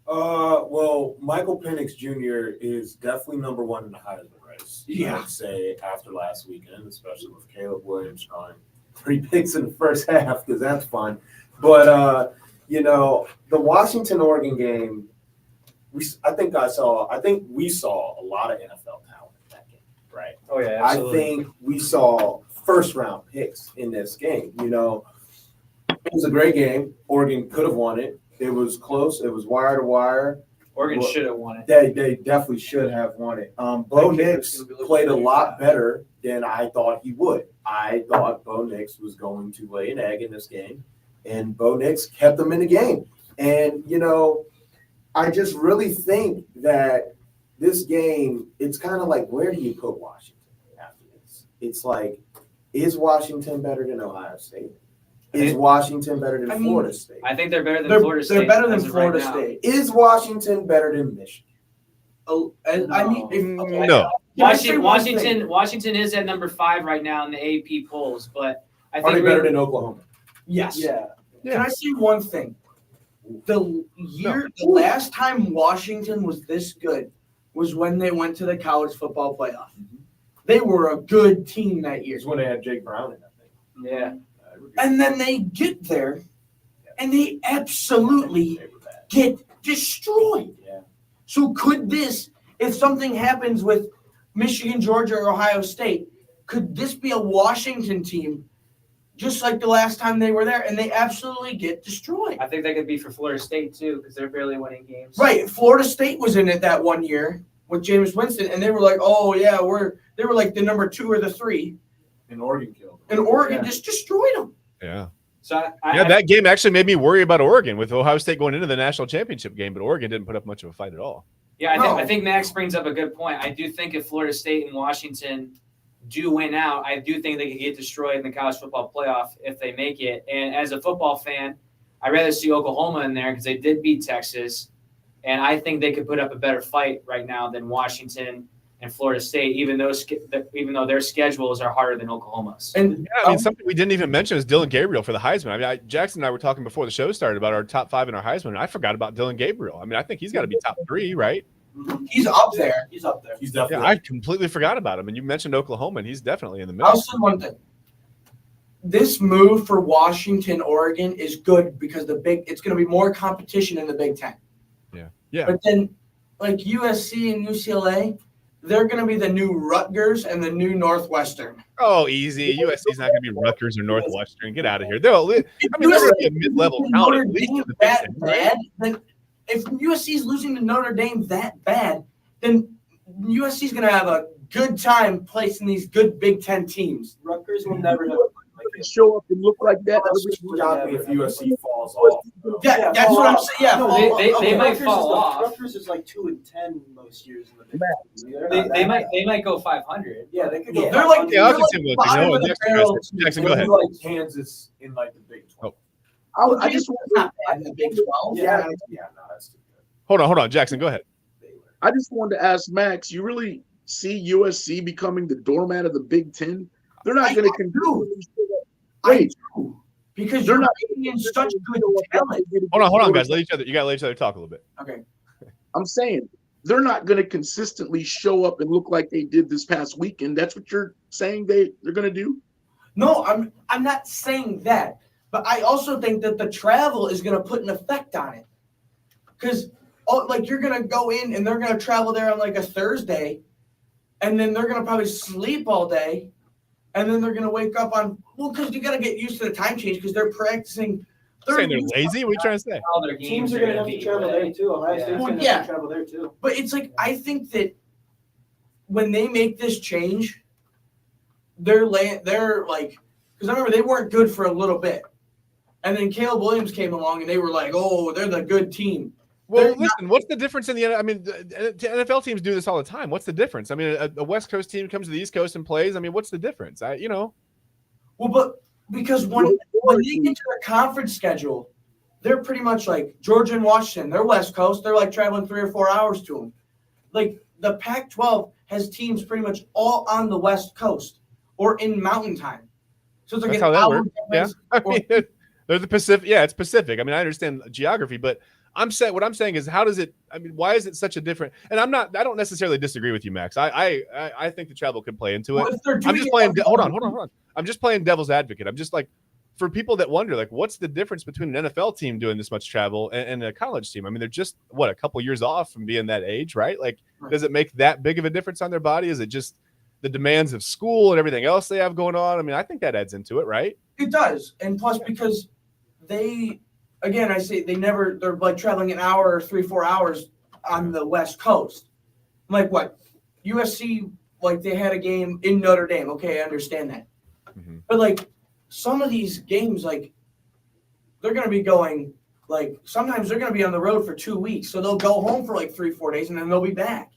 Well, Michael Penix Jr. is definitely number 1 in the Heisman race. Yeah. I would say after last weekend, especially with Caleb Williams trying 3 picks in the first half, because that's fun. But the Washington-Oregon game, I think we saw a lot of NFL talent in that game, right? Oh yeah, absolutely. I think we saw first-round picks in this game. It was a great game. Oregon could have won it. It was close. It was wire to wire. Oregon should have won it. They definitely should have won it. Bo Nix played a lot better than I thought he would. I thought Bo Nix was going to lay an egg in this game, and Bo Nix kept them in the game. And, I just really think that this game, it's kind of like, where do you put Washington after this? It's like, is Washington better than Ohio State? Is Washington better than Florida State? I think they're better than Florida State. They're better than Florida State. Is Washington better than Michigan? I mean, okay, No. can I say one thing? Washington is at number 5 right now in the AP polls, but I Are think they better than Oklahoma? Yes. Yeah. Can I say one thing? The last time Washington was this good was when they went to the college football playoff. They were a good team that year. It's when they had Jake Brown in, I think. Yeah. And then they get there, and they absolutely They were bad. get destroyed. Yeah. So could this, if something happens with Michigan, Georgia, or Ohio State, could this be a Washington team just like the last time they were there, and they absolutely get destroyed? I think that could be for Florida State too, because they're barely winning games. Right. Florida State was in it that one year with Jameson Winston, and they were like, oh, yeah, they were like the number 2 or the 3, And Oregon killed them. and Oregon just destroyed them. Yeah. So That game actually made me worry about Oregon with Ohio State going into the national championship game, but Oregon didn't put up much of a fight at all. Yeah, No. I think Max brings up a good point. I do think if Florida State and Washington do win out, I do think they could get destroyed in the college football playoff if they make it. And as a football fan, I'd rather see Oklahoma in there because they did beat Texas. And I think they could put up a better fight right now than Washington and Florida State, even though their schedules are harder than Oklahoma's. And Yeah, I mean, something we didn't even mention is Dylan Gabriel for the Heisman. I mean, Jackson and I were talking before the show started about our top 5 in our Heisman, and I forgot about Dylan Gabriel. I mean, I think he's got to be top 3, right? he's up there. He's up there. He's Yeah, definitely. I completely forgot about him. And you mentioned Oklahoma, and he's definitely in the I'll middle. say one thing. This move for Washington, Oregon is good because it's going to be more competition in the Big Ten. Yeah. But then, like USC and UCLA, they're going to be the new Rutgers and the new Northwestern. Oh, easy. USC's not going to be Rutgers or Northwestern. Get out of here. They're going to be a mid-level town at least in the Big that Ten, right? bad, then if USC is losing to Notre Dame that bad, then USC is going to have a good time placing these good Big Ten teams. Rutgers will never have Show up and look like that. Shock me if USC falls off. though. Yeah, that's what I'm saying. Yeah, No, they might Rutgers fall off. Rutgers is like 2-10 most years in the Big Ten. They might go 500. Yeah, they could go. Yeah, they're like- 500. Yeah, I'll They're like continue bottom looking. No, of the next barrel. question. Jackson, go It'll ahead. be like Kansas in like the Big 12. I just It's not bad in the Big 12. Yeah, no, that's too good. Hold on. Jackson, go ahead. I just wanted to ask Max, you really see USC becoming the doormat of the Big Ten? They're not going to continue. I do. Because They're you're not bringing in such good talent. Hold on, guys. You got to let each other talk a little bit. Okay. I'm saying they're not going to consistently show up and look like they did this past weekend. That's what you're saying they're going to do? No, I'm not saying that. But I also think that the travel is going to put an effect on it. Because, like, you're going to go in and they're going to travel there on, like, a Thursday. And then they're going to probably sleep all day. And then they're going to wake up on – well, because you got to get used to the time change because they're practicing. Saying they're lazy? What are you trying to say? All their Teams games are going to have be to travel away. there too. Ohio State's Yeah. going to Yeah. have to travel there too. But it's like I think that when they make this change, they're like because I remember they weren't good for a little bit, and then Caleb Williams came along and they were like, oh, they're the good team. Well, They're listen, what's the difference in the – I mean, the NFL teams do this all the time. What's the difference? I mean, a West Coast team comes to the East Coast and plays. I mean, what's the difference? Well, but because when they get to their conference schedule, they're pretty much like Georgia and Washington. They're West Coast. They're like traveling 3 or 4 hours to them. Like the Pac-12 has teams pretty much all on the West Coast or in Mountain Time. So it's like That's an how that hour works. Yeah. difference. I mean, they're the Pacific. Yeah, it's Pacific. I mean, I understand geography, but what I'm saying is why is it such a different – and I don't necessarily disagree with you, Max. I think the travel could play into it. Well, if they're I'm doing just it playing every- hold on. I'm just playing devil's advocate. I'm just like, for people that wonder, like, what's the difference between an NFL team doing this much travel and a college team? I mean, they're just a couple years off from being that age, right? Like, does it make that big of a difference on their body? Is it just the demands of school and everything else they have going on? I mean, I think that adds into it, right? It does. And plus because they're like traveling an hour or 3-4 hours on the West Coast. Like what? USC, like they had a game in Notre Dame. Okay, I understand that. Mhm. But like some of these games, like they're going to be going, like sometimes they're going to be on the road for 2 weeks. So they'll go home for like 3-4 days and then they'll be back.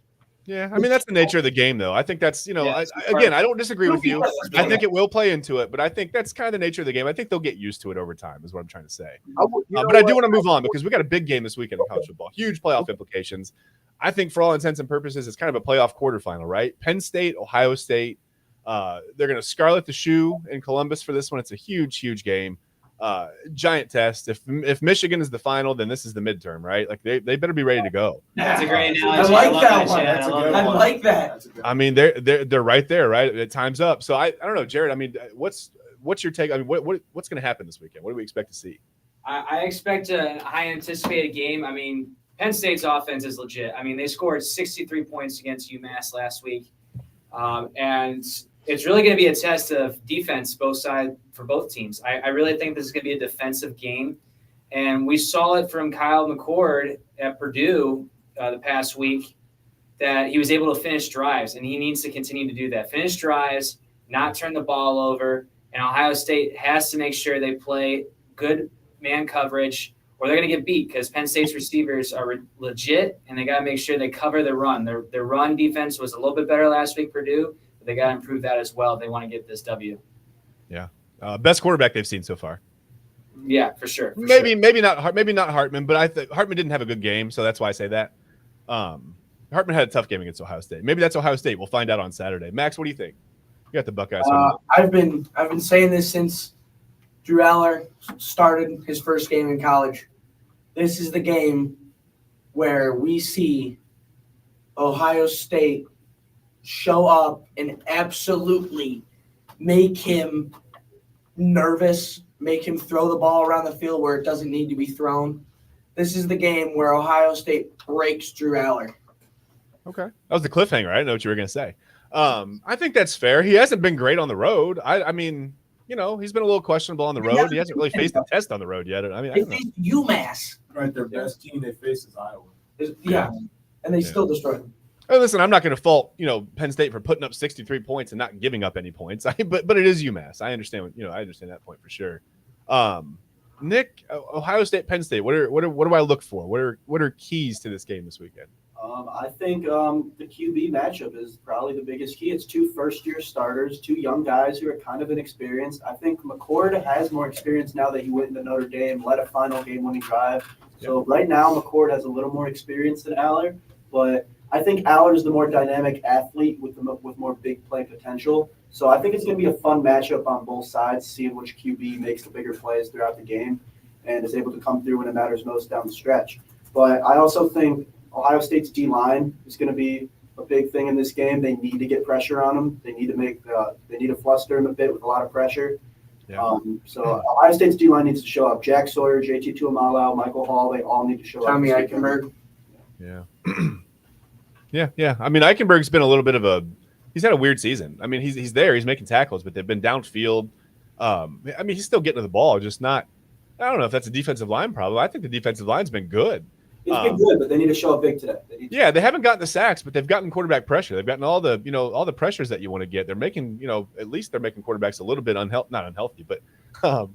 Yeah, I mean, that's the nature of the game, though. I think that's, Yeah, I don't disagree with you. Yeah. I think it will play into it, but I think that's kind of the nature of the game. I think they'll get used to it over time, is what I'm trying to say. But I do want to move on because we got a big game this weekend in college football. Huge playoff implications. I think for all intents and purposes, it's kind of a playoff quarterfinal, right? Penn State, Ohio State. They're going to scarlet the shoe in Columbus for this one. It's a huge, huge game. Giant test. If Michigan is the final, then this is the midterm, right? Like they better be ready to go. That's a great I analogy. like love that one. Chad. That's a love good I that. one. like that. That's a good I mean, they're right there, right? Time's up. So I don't know, Jared. I mean, what's your take? I mean, what's going to happen this weekend? What do we expect to see? I expect a high anticipated game. I mean, Penn State's offense is legit. I mean, they scored 63 points against UMass last week. And it's really going to be a test of defense for both teams. I really think this is going to be a defensive game. And we saw it from Kyle McCord at Purdue the past week that he was able to finish drives, and he needs to continue to do that. Finish drives, not turn the ball over, and Ohio State has to make sure they play good man coverage or they're going to get beat because Penn State's receivers are legit, and they got to make sure they cover the run. Their run defense was a little bit better last week, Purdue, but they got to improve that as well if they want to get this W. Yeah, best quarterback they've seen so far. Yeah, for sure. Maybe not Hartman, but I think Hartman didn't have a good game, so that's why I say that. Hartman had a tough game against Ohio State. Maybe that's Ohio State. We'll find out on Saturday. Max, what do you think? You got the Buckeyes. I've been saying this since Drew Aller started his first game in college. This is the game where we see Ohio State show up and absolutely make him nervous, make him throw the ball around the field where it doesn't need to be thrown. This is the game where Ohio State breaks Drew Aller. Okay. That was the cliffhanger. I didn't know what you were going to say. I think that's fair. He hasn't been great on the road. I mean, you know, he's been a little questionable on the road. He hasn't really faced a test on the road yet. I mean, I They don't know. faced UMass. Right, their best team they face is Iowa. Yeah. And they still destroyed him. Oh, listen, I'm not going to fault, Penn State for putting up 63 points and not giving up any points. But it is UMass. I understand. I understand that point for sure. Nick, Ohio State, Penn State. What do I look for? What are keys to this game this weekend? I think the QB matchup is probably the biggest key. It's two first-year starters, two young guys who are kind of inexperienced. I think McCord has more experience now that he went into Notre Dame, led a final game-winning drive. So right now, McCord has a little more experience than Aller, but I think Aller is the more dynamic athlete with more big play potential. So I think it's going to be a fun matchup on both sides, seeing which QB makes the bigger plays throughout the game and is able to come through when it matters most down the stretch. But I also think Ohio State's D-line is going to be a big thing in this game. They need to get pressure on them. They need to fluster him a bit with a lot of pressure. Yeah. So Ohio State's D-line needs to show up. Jack Sawyer, JT Tuimoloau, Michael Hall, they all need to show Tommy up. Eichenberg. Yeah. Yeah. I mean, Eichenberg's been a little bit of he's had a weird season. I mean, he's there, he's making tackles, but they've been downfield. I mean, he's still getting to the ball, just not. I don't know if that's a defensive line problem. I think the defensive line's been good. It's been good, but they need to show up big today. They haven't gotten the sacks, but they've gotten quarterback pressure. They've gotten all the pressures that you want to get. They're making, at least they're making quarterbacks a little bit not unhealthy, but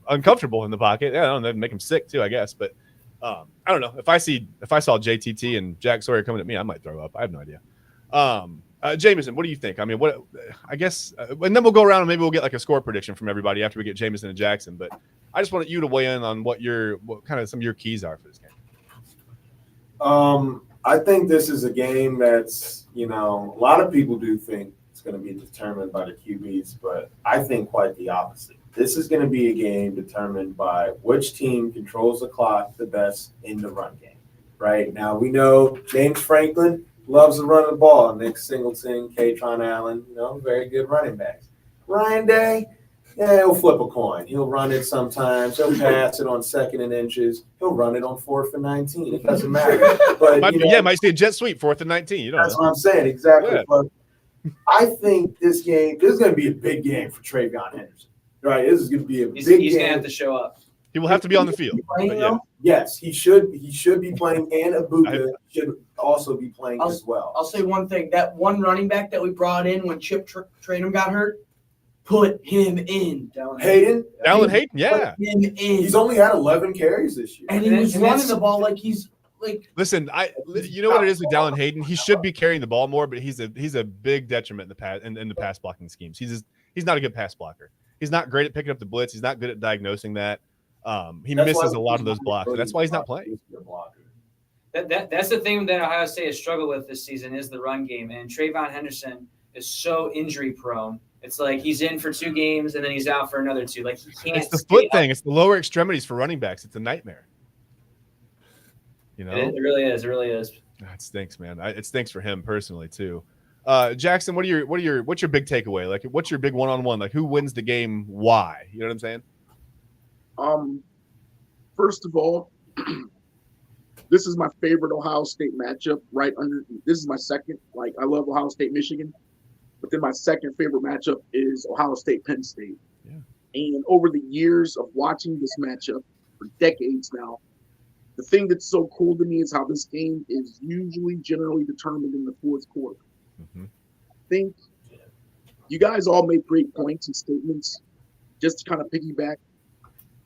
uncomfortable in the pocket. Yeah, I don't know, they make them sick too, I guess. But I don't know. If I saw JTT and Jack Sawyer coming at me, I might throw up. I have no idea. Jameson, what do you think? I mean, I guess, and then we'll go around and maybe we'll get like a score prediction from everybody after we get Jameson and Jackson. But I just wanted you to weigh in on what kind of some of your keys are for this game. I think this is a game that's, a lot of people do think it's going to be determined by the QBs, but I think quite the opposite. This is going to be a game determined by which team controls the clock the best in the run game. Right now, we know James Franklin loves to run the ball. Nick Singleton, Katron Allen, very good running backs. Ryan Day, he'll flip a coin. He'll run it sometimes. He'll pass it on second and inches. He'll run it on 4th and 19. It doesn't matter. But might see a jet sweep 4th and 19. That's what I'm saying. Exactly. Yeah. But I think this is going to be a big game for Travion Henderson. Right? This is going to be He's game. He's going to have to show up. He will have to be on the field. Yes, he should be playing, and Abuka should also be playing as well. I'll say one thing. That one running back that we brought in when Chip Trainum got hurt, put him in. Dallin Hayden, yeah. Put him in. He's only had 11 carries this year. And he was running the ball like he's like. Listen, you know what it is with Dallin Hayden? He should be carrying the ball more, but he's a big detriment in the pass blocking schemes. He's not a good pass blocker. He's not great at picking up the blitz. He's not good at diagnosing that. He misses a lot of those blocks. That's why he's not playing. That's the thing that Ohio State has struggled with this season is the run game. And Trayvon Henderson is so injury prone. It's like he's in for 2 games and then he's out for another 2. Like he can't. It's the foot thing. It's the lower extremities for running backs. It's a nightmare. You know, it really is. It really is. It stinks, man. It stinks for him personally too. Jackson, what's your big takeaway? Like, what's your big one-on-one? Like, who wins the game? Why? You know what I'm saying? First of all, this is my favorite Ohio State matchup. This is my second. Like, I love Ohio State, Michigan, but then my second favorite matchup is Ohio State, Penn State. Yeah. And over the years of watching this matchup for decades now, the thing that's so cool to me is how this game is usually generally determined in the fourth quarter. Mm-hmm. I think you guys all made great points and statements. Just to kind of piggyback,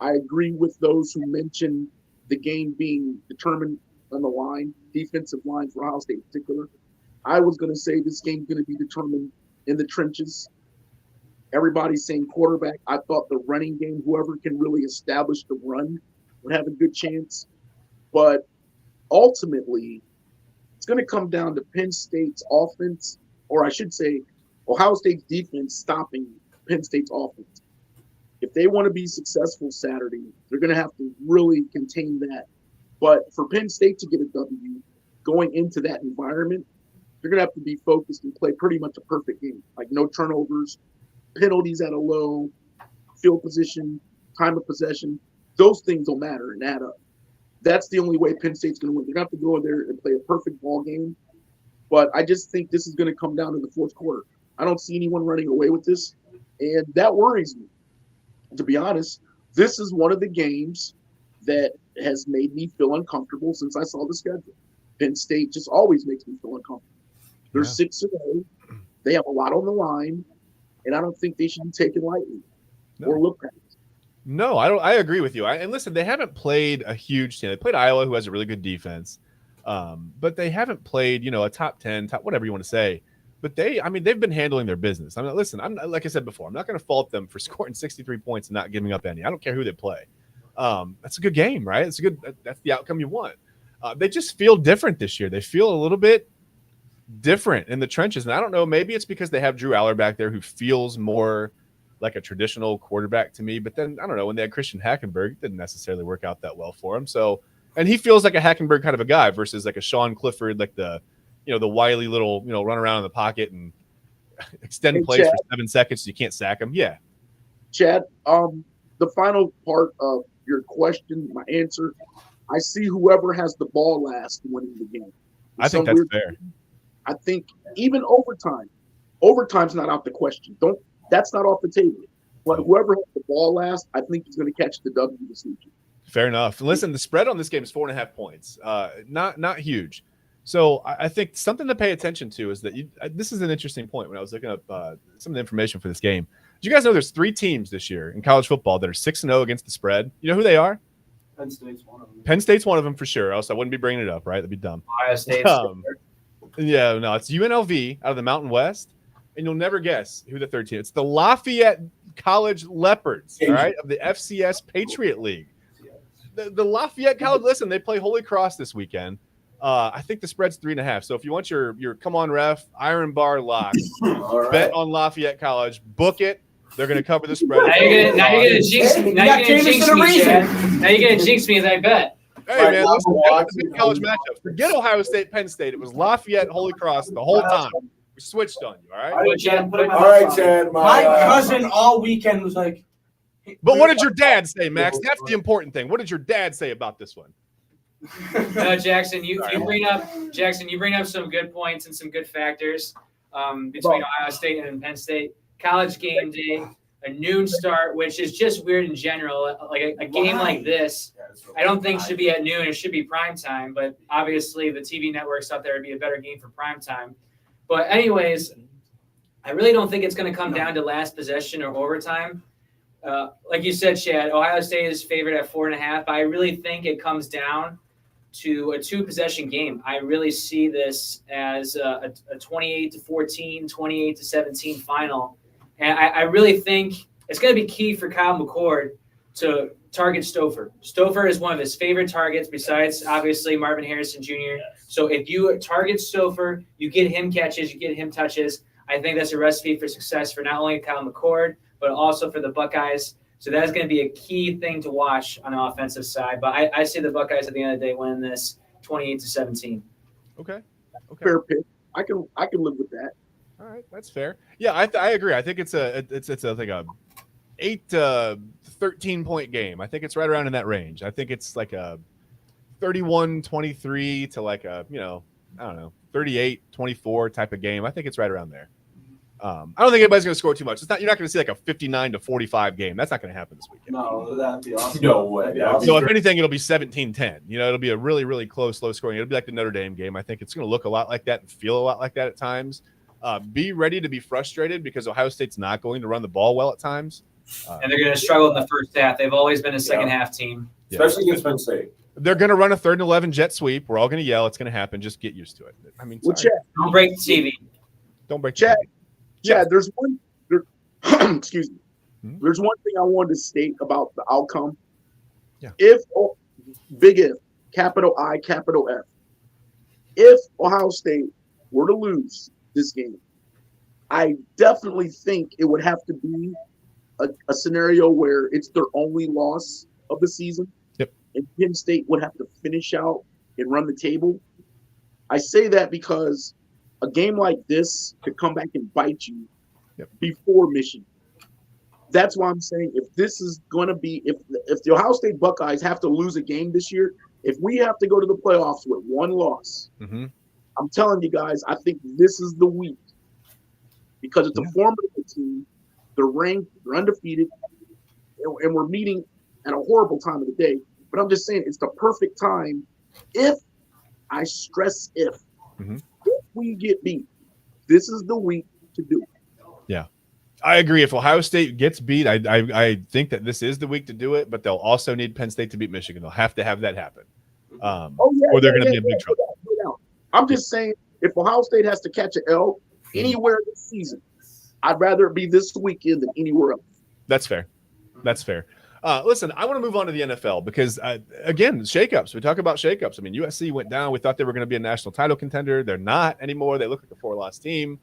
I agree with those who mentioned the game being determined on the line, defensive line for Ohio State in particular. I was going to say this game's going to be determined in the trenches. Everybody's saying quarterback. I thought the running game, whoever can really establish the run, would have a good chance. But ultimately, it's going to come down to Penn State's offense, or I should say Ohio State's defense stopping Penn State's offense. If they want to be successful Saturday, they're going to have to really contain that. But for Penn State to get a W going into that environment, they're going to have to be focused and play pretty much a perfect game. Like no turnovers, penalties at a low, field position, time of possession. Those things will matter and add up. That's the only way Penn State's going to win. They're going to have to go in there and play a perfect ball game. But I just think this is going to come down to the fourth quarter. I don't see anyone running away with this, and that worries me. To be honest, this is one of the games that has made me feel uncomfortable since I saw the schedule. Penn State just always makes me feel uncomfortable. They're 6-0. They have a lot on the line, and I don't think they should be taken lightly or looked at. No, I don't. I agree with you. And listen, they haven't played a huge team. They played Iowa, who has a really good defense, but they haven't played, a top 10, top whatever you want to say. But they've been handling their business. Listen, like I said before, I'm not going to fault them for scoring 63 points and not giving up any. I don't care who they play. That's a good game, right? That's the outcome you want. They just feel different this year. They feel a little bit different in the trenches. And I don't know, maybe it's because they have Drew Aller back there who feels more like a traditional quarterback to me. But then, I don't know, when they had Christian Hackenberg, it didn't necessarily work out that well for him. So, and he feels like a Hackenberg kind of a guy versus like a Sean Clifford, like the wily little, run around in the pocket and extend plays Chad, for 7 seconds so you can't sack him. Yeah. Chad, the final part of your question, my answer, I see whoever has the ball last winning the game. I think that's fair. I think even overtime's not out the question. That's not off the table. But whoever has the ball last, I think is going to catch the W this weekend. Fair enough. Listen, the spread on this game is 4.5 points. Not huge. So I think something to pay attention to is that this is an interesting point when I was looking up some of the information for this game. Did you guys know there's 3 teams this year in college football that are 6-0 against the spread? You know who they are? Penn State's one of them. Penn State's one of them for sure. Else I wouldn't be bringing it up, right? That'd be dumb. Ohio State. Yeah, no, it's UNLV out of the Mountain West, and you'll never guess who the third team. It's the Lafayette College Leopards, all right, of the FCS Patriot League. The Lafayette College. Listen, they play Holy Cross this weekend. I think the spread's 3.5. So if you want your come on ref iron bar lock, Right. bet on Lafayette College, book it. They're going to cover the spread. Now you're gonna jinx me. Now you're gonna jinx me, Chad. Now you're gonna jinx me as I bet. Hey man, listen, that was a big college matchup. Forget Ohio State, Penn State. It was Lafayette, Holy Cross the whole time. We switched on you, all right? All right, Chad. All right, Chad. My cousin all weekend was like. But what did your dad say, Max? That's the important thing. What did your dad say about this one? No, Jackson, you bring up some good points and some good factors between Ohio State and Penn State. College game day, a noon start, which is just weird in general. Like a game like this, I don't think should be at noon. It should be prime time. But obviously, the TV networks thought there would be a better game for prime time. But anyways, I really don't think it's going to come down to last possession or overtime. Like you said, Chad, Ohio State is favored at 4.5. But I really think it comes down to a 2-possession game. I really see this as a 28-14, 28-17 final. And I really think it's going to be key for Kyle McCord to target Stouffer. Stouffer is one of his favorite targets, besides obviously Marvin Harrison Jr. So if you target Stouffer, you get him catches, you get him touches. I think that's a recipe for success for not only Kyle McCord, but also for the Buckeyes. So that's going to be a key thing to watch on the offensive side. But I see the Buckeyes at the end of the day winning this 28-17. Okay. Fair pick. I can live with that. All right, that's fair. Yeah, I agree. I think it's like a 8 to 13 point game. I think it's right around in that range. I think it's like a 31-23 to like a, I don't know, 38-24 type of game. I think it's right around there. I don't think anybody's going to score too much. You're not going to see like a 59-45 game. That's not going to happen this weekend. No, that'd be awesome. No way. So if anything, it'll be 17-10. It'll be a really, really close, low scoring. It'll be like the Notre Dame game. I think it's going to look a lot like that and feel a lot like that at times. Be ready to be frustrated because Ohio State's not going to run the ball well at times. And they're going to struggle in the first half. They've always been a second half team. Especially against Penn State. They're going to run a 3rd and 11 jet sweep. We're all going to yell. It's going to happen. Just get used to it. I mean, Well, sorry. Don't break the TV. Don't break Chad, Yeah. Chad, there's one. Excuse me. Hmm? There's one thing I wanted to state about the outcome. Yeah. Big if, capital I, capital F. If Ohio State were to lose this game, I definitely think it would have to be a scenario where it's their only loss of the season. Yep. And Penn State would have to finish out and run the table. I say that because a game like this could come back and bite you before Michigan. That's why I'm saying if this is going to be if the Ohio State Buckeyes have to lose a game this year, if we have to go to the playoffs with one loss, I'm telling you guys, I think this is the week because it's a formidable team. They're ranked, they're undefeated, and we're meeting at a horrible time of the day. But I'm just saying it's the perfect time if I stress if we get beat, this is the week to do it. Yeah, I agree. If Ohio State gets beat, I think that this is the week to do it, but they'll also need Penn State to beat Michigan. They'll have to have that happen. Or they're going to be in big trouble. I'm just saying if Ohio State has to catch an L anywhere this season, I'd rather it be this weekend than anywhere else. That's fair. That's fair. Listen, I want to move on to the NFL because, again, shakeups. We talk about shakeups. I mean, USC went down. We thought they were going to be a national title contender. They're not anymore. They look like a 4-loss team.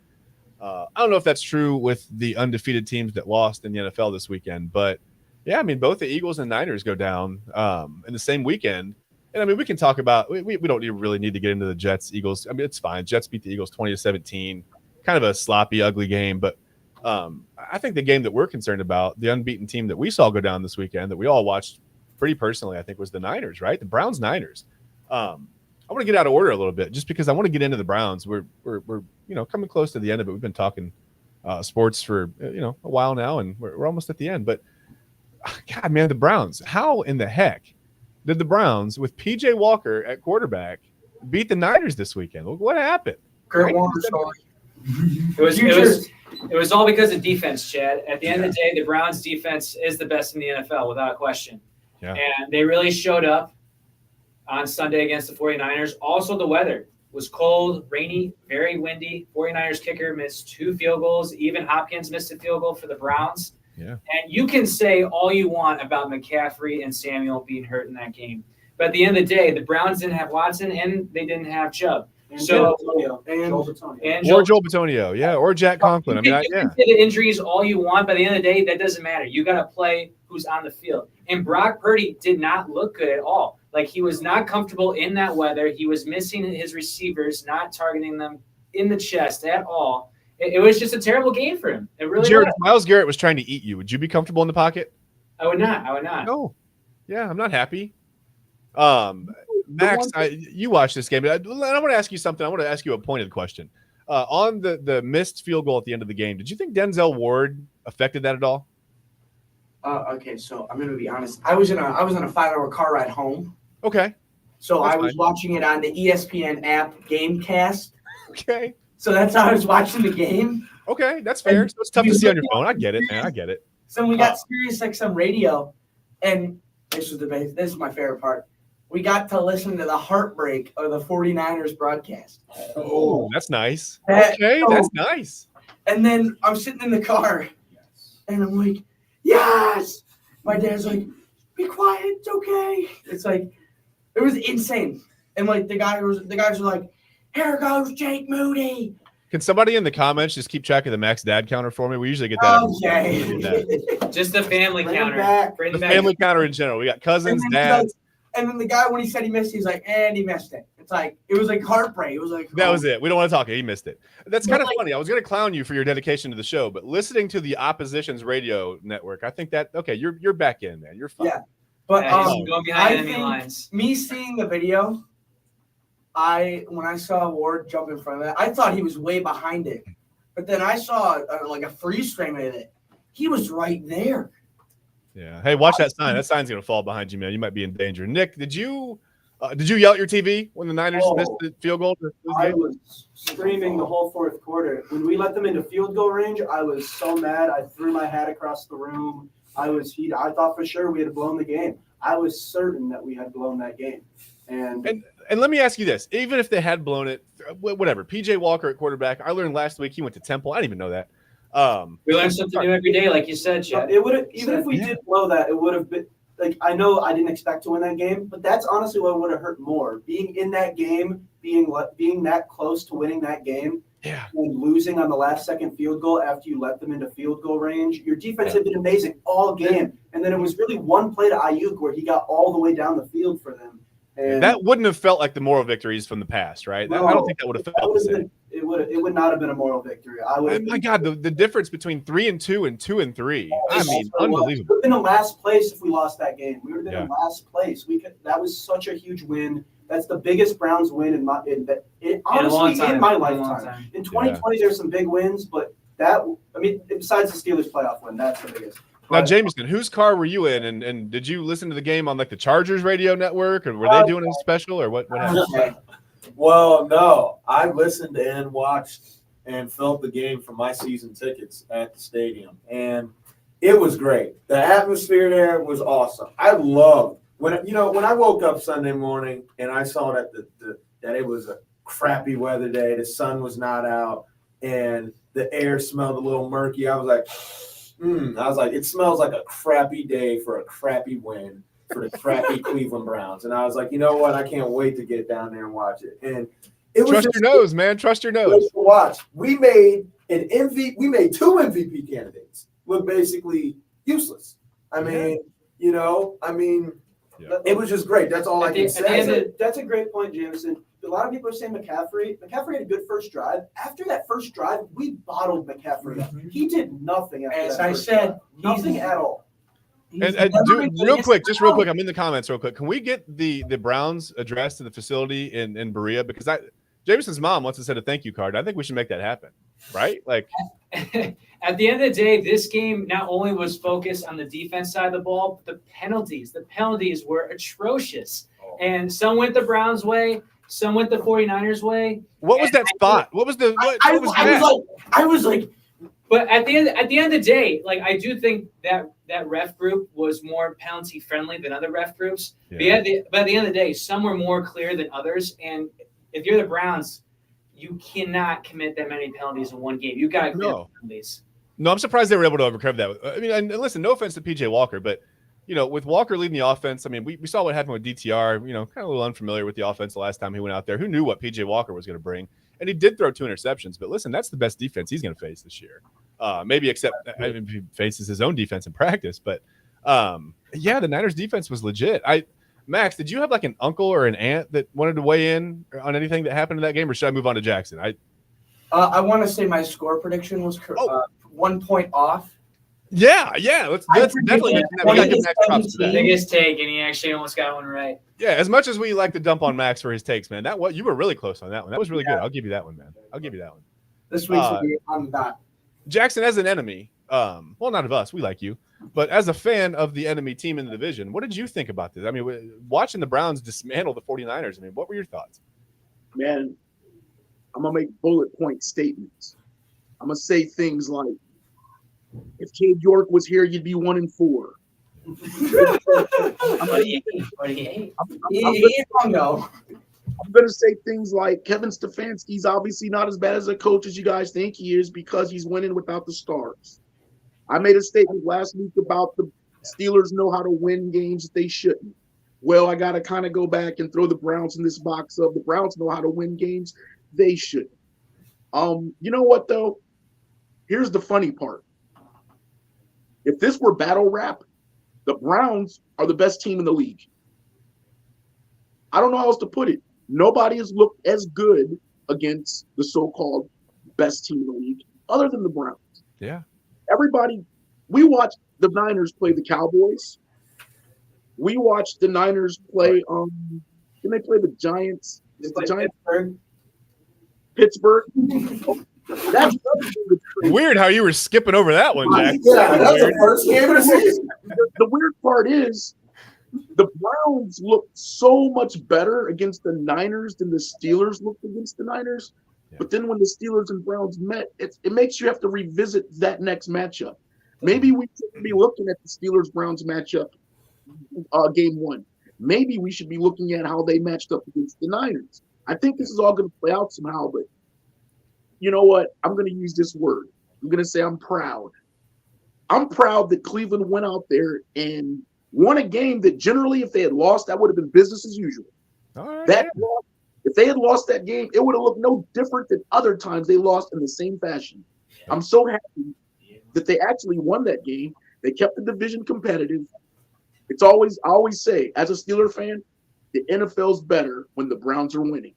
I don't know if that's true with the undefeated teams that lost in the NFL this weekend. But, yeah, I mean, both the Eagles and Niners go down in the same weekend. And, I mean, we can talk about – we don't really need to get into the Jets, Eagles. I mean, it's fine. Jets beat the Eagles 20-17. Kind of a sloppy, ugly game. But I think the game that we're concerned about, the unbeaten team that we saw go down this weekend that we all watched pretty personally, I think was the Niners, right? The Browns-Niners. I want to get out of order a little bit just because I want to get into the Browns. We're coming close to the end of it. We've been talking sports for a while now, and we're almost at the end. But God, man, the Browns! How in the heck did the Browns with PJ Walker at quarterback beat the Niners this weekend? What happened? Kurt Warner story. It was all because of defense, Chad. At the end of the day, the Browns' defense is the best in the NFL without question. Yeah. And they really showed up on Sunday against the 49ers. Also, the weather was cold, rainy, very windy. 49ers kicker missed 2 field goals. Even Hopkins missed a field goal for the Browns. Yeah. And you can say all you want about McCaffrey and Samuel being hurt in that game. But at the end of the day, the Browns didn't have Watson and they didn't have Chubb. And So Joel Bitonio. and Or Joel Bitonio, yeah, or Jack Conklin. You can say the injuries all you want, but at the end of the day, that doesn't matter. You got to play who's on the field. And Brock Purdy did not look good at all. Like, he was not comfortable in that weather. He was missing his receivers, not targeting them in the chest at all. It was just a terrible game for him. It really Jared, was. Myles Garrett was trying to eat you. Would you be comfortable in the pocket? I would not. No. Yeah, I'm not happy. Max, you watched this game. I want to ask you something. I want to ask you a pointed question. On the missed field goal at the end of the game, did you think Denzel Ward affected that at all? Okay, so I'm gonna be honest. I was in a 5-hour car ride home. Okay. So That's I was fine. watching it on the ESPN app Gamecast. Okay. So that's how I was watching the game. Okay, that's fair. So it's tough to see on your phone. I get it, man. I get it. So we got Sirius XM radio, and this is my favorite part. We got to listen to the heartbreak of the 49ers broadcast. Oh, that's nice. That- Okay, that's nice. And then I'm sitting in the car, and I'm like, yes! My dad's like, be quiet, it's okay. It's like, it was insane. And like the guys were like, here goes Jake Moody. Can somebody in the comments just keep track of the max dad counter for me? We usually get that. Okay. Just the family Bring it counter. back. Bring The it back. family counter in general. We got cousins, And then dads. And then the guy, when he said he missed, he's like, and he missed it. It's like, it was like heartbreak. It was like, That oh. was it. We don't want to talk. He missed it. That's But kind of like- funny. I was going to clown you for your dedication to the show, but listening to the opposition's radio network, I think that okay, you're back in, man. You're fine. Yeah. But Yeah, he's going behind I enemy think lines. me seeing the video, when I saw Ward jump in front of it, I thought he was way behind it. But then I saw like a freeze frame of it. He was right there. Yeah. Hey, watch that sign. That sign's going to fall behind you, man. You might be in danger. Nick, did you yell at your TV when the Niners missed the field goal? I was screaming the whole fourth quarter. When we let them into field goal range, I was so mad. I threw my hat across the room. I thought for sure we had blown the game. I was certain that we had blown that game. And let me ask you this. Even if they had blown it, whatever. PJ Walker at quarterback. I learned last week he went to Temple. I didn't even know that. We learn something new every day, like you said, Chad. it would have, even if we did blow that, it would have been like, I know I didn't expect to win that game, but that's honestly what would have hurt more. Being in that game, being that close to winning that game, Yeah. and losing on the last second field goal after you let them into field goal range. Your defense had been amazing all game, and then it was really one play to Ayuk where he got all the way down the field for them. And That wouldn't have felt like the moral victories from the past, right? I don't think that would have felt the same. It would not have been a moral victory. My God, the difference between 3-2 and 2-3. I mean, We unbelievable. would have been in last place if we lost that game. We would have been Yeah. in last place. That was such a huge win. That's the biggest Browns win in my In a long time. my In a long lifetime. time. In 2020, there's some big wins, but besides the Steelers playoff win, that's the biggest. Now, But- Jameson, whose car were you in? And did you listen to the game on like the Chargers radio network, or were they doing a special, or what happened? Well, no, I listened and watched and felt the game from my season tickets at the stadium, and it was great. The atmosphere there was awesome. I loved when I woke up Sunday morning and I saw that that it was a crappy weather day. The sun was not out, and the air smelled a little murky. I was like, it smells like a crappy day for a crappy win for the crappy Cleveland Browns. And I was like, you know what? I can't wait to get down there and watch it. And it was Trust your nose, man. Trust your nose. to watch. We made two MVP candidates look basically useless. I mean, it was just great. That's all I can say. That's a great point, Jameson. A lot of people are saying McCaffrey. McCaffrey had a good first drive. After that first drive, we bottled McCaffrey up. He did nothing after As that I first said, drive. Nothing at all. And real quick, I'm in the comments real quick. Can we get the Browns address to the facility in Berea? Because Jameson's mom wants to send a thank you card. I think we should make that happen, right? Like, At the end of the day, this game not only was focused on the defense side of the ball, but the penalties were atrocious. And some went the Browns' way, some went the 49ers' way. what was that spot? What was the? I was like, But at the end of the day, like, I do think that ref group was more penalty friendly than other ref groups. Yeah. But at the end of the day, some were more clear than others. And if you're the Browns, you cannot commit that many penalties in one game. You got to commit penalties. No, I'm surprised they were able to overcome that. I mean, and listen, no offense to PJ Walker, but with Walker leading the offense, I mean, we saw what happened with DTR. Kind of a little unfamiliar with the offense the last time he went out there. Who knew what PJ Walker was going to bring? And he did throw 2 interceptions. But listen, that's the best defense he's going to face this year. Maybe except if he faces his own defense in practice. But the Niners defense was legit. Max, did you have like an uncle or an aunt that wanted to weigh in on anything that happened in that game, or should I move on to Jackson? I want to say my score prediction was 1 point off. Yeah. Let's definitely mention that. We gotta give Max props for that. Biggest take, and he actually almost got one right. Yeah, as much as we like to dump on Max for his takes, man, you were really close on that one. That was really good. I'll give you that one, man. I'll give you that one. This week's will be on that. Jackson, as an enemy, well, not of us, we like you, but as a fan of the enemy team in the division, what did you think about this? I mean, watching the Browns dismantle the 49ers, I mean, what were your thoughts? Man, I'm going to make bullet point statements. I'm going to say things like, if Cade York was here, you'd be 1-4. I'm going to say things like Kevin Stefanski's obviously not as bad as a coach as you guys think he is because he's winning without the stars. I made a statement last week about the Steelers know how to win games that they shouldn't. Well, I got to kind of go back and throw the Browns in this box of the Browns know how to win games they shouldn't. You know what, though? Here's the funny part. If this were battle rap, the Browns are the best team in the league. I don't know how else to put it. Nobody has looked as good against the so-called best team in the league other than the Browns. Yeah. Everybody, we watched the Niners play the Cowboys. We watched the Niners play, didn't they play the Giants? The Giants? Pittsburgh. That's Weird how you were skipping over that one, Jack. Yeah, that's the first game of the season. The weird part is the Browns looked so much better against the Niners than the Steelers looked against the Niners. Yeah. But then when the Steelers and Browns met, it makes you have to revisit that next matchup. Maybe we shouldn't be looking at the Steelers-Browns matchup game one. Maybe we should be looking at how they matched up against the Niners. I think this is all going to play out somehow, but you know what? I'm going to use this word. I'm going to say I'm proud. I'm proud that Cleveland went out there and won a game that generally, if they had lost, that would have been business as usual. All right, That loss, if they had lost that game, it would have looked no different than other times they lost in the same fashion. I'm so happy that they actually won that game. They kept the division competitive. I always say, as a Steeler fan, the NFL's better when the Browns are winning.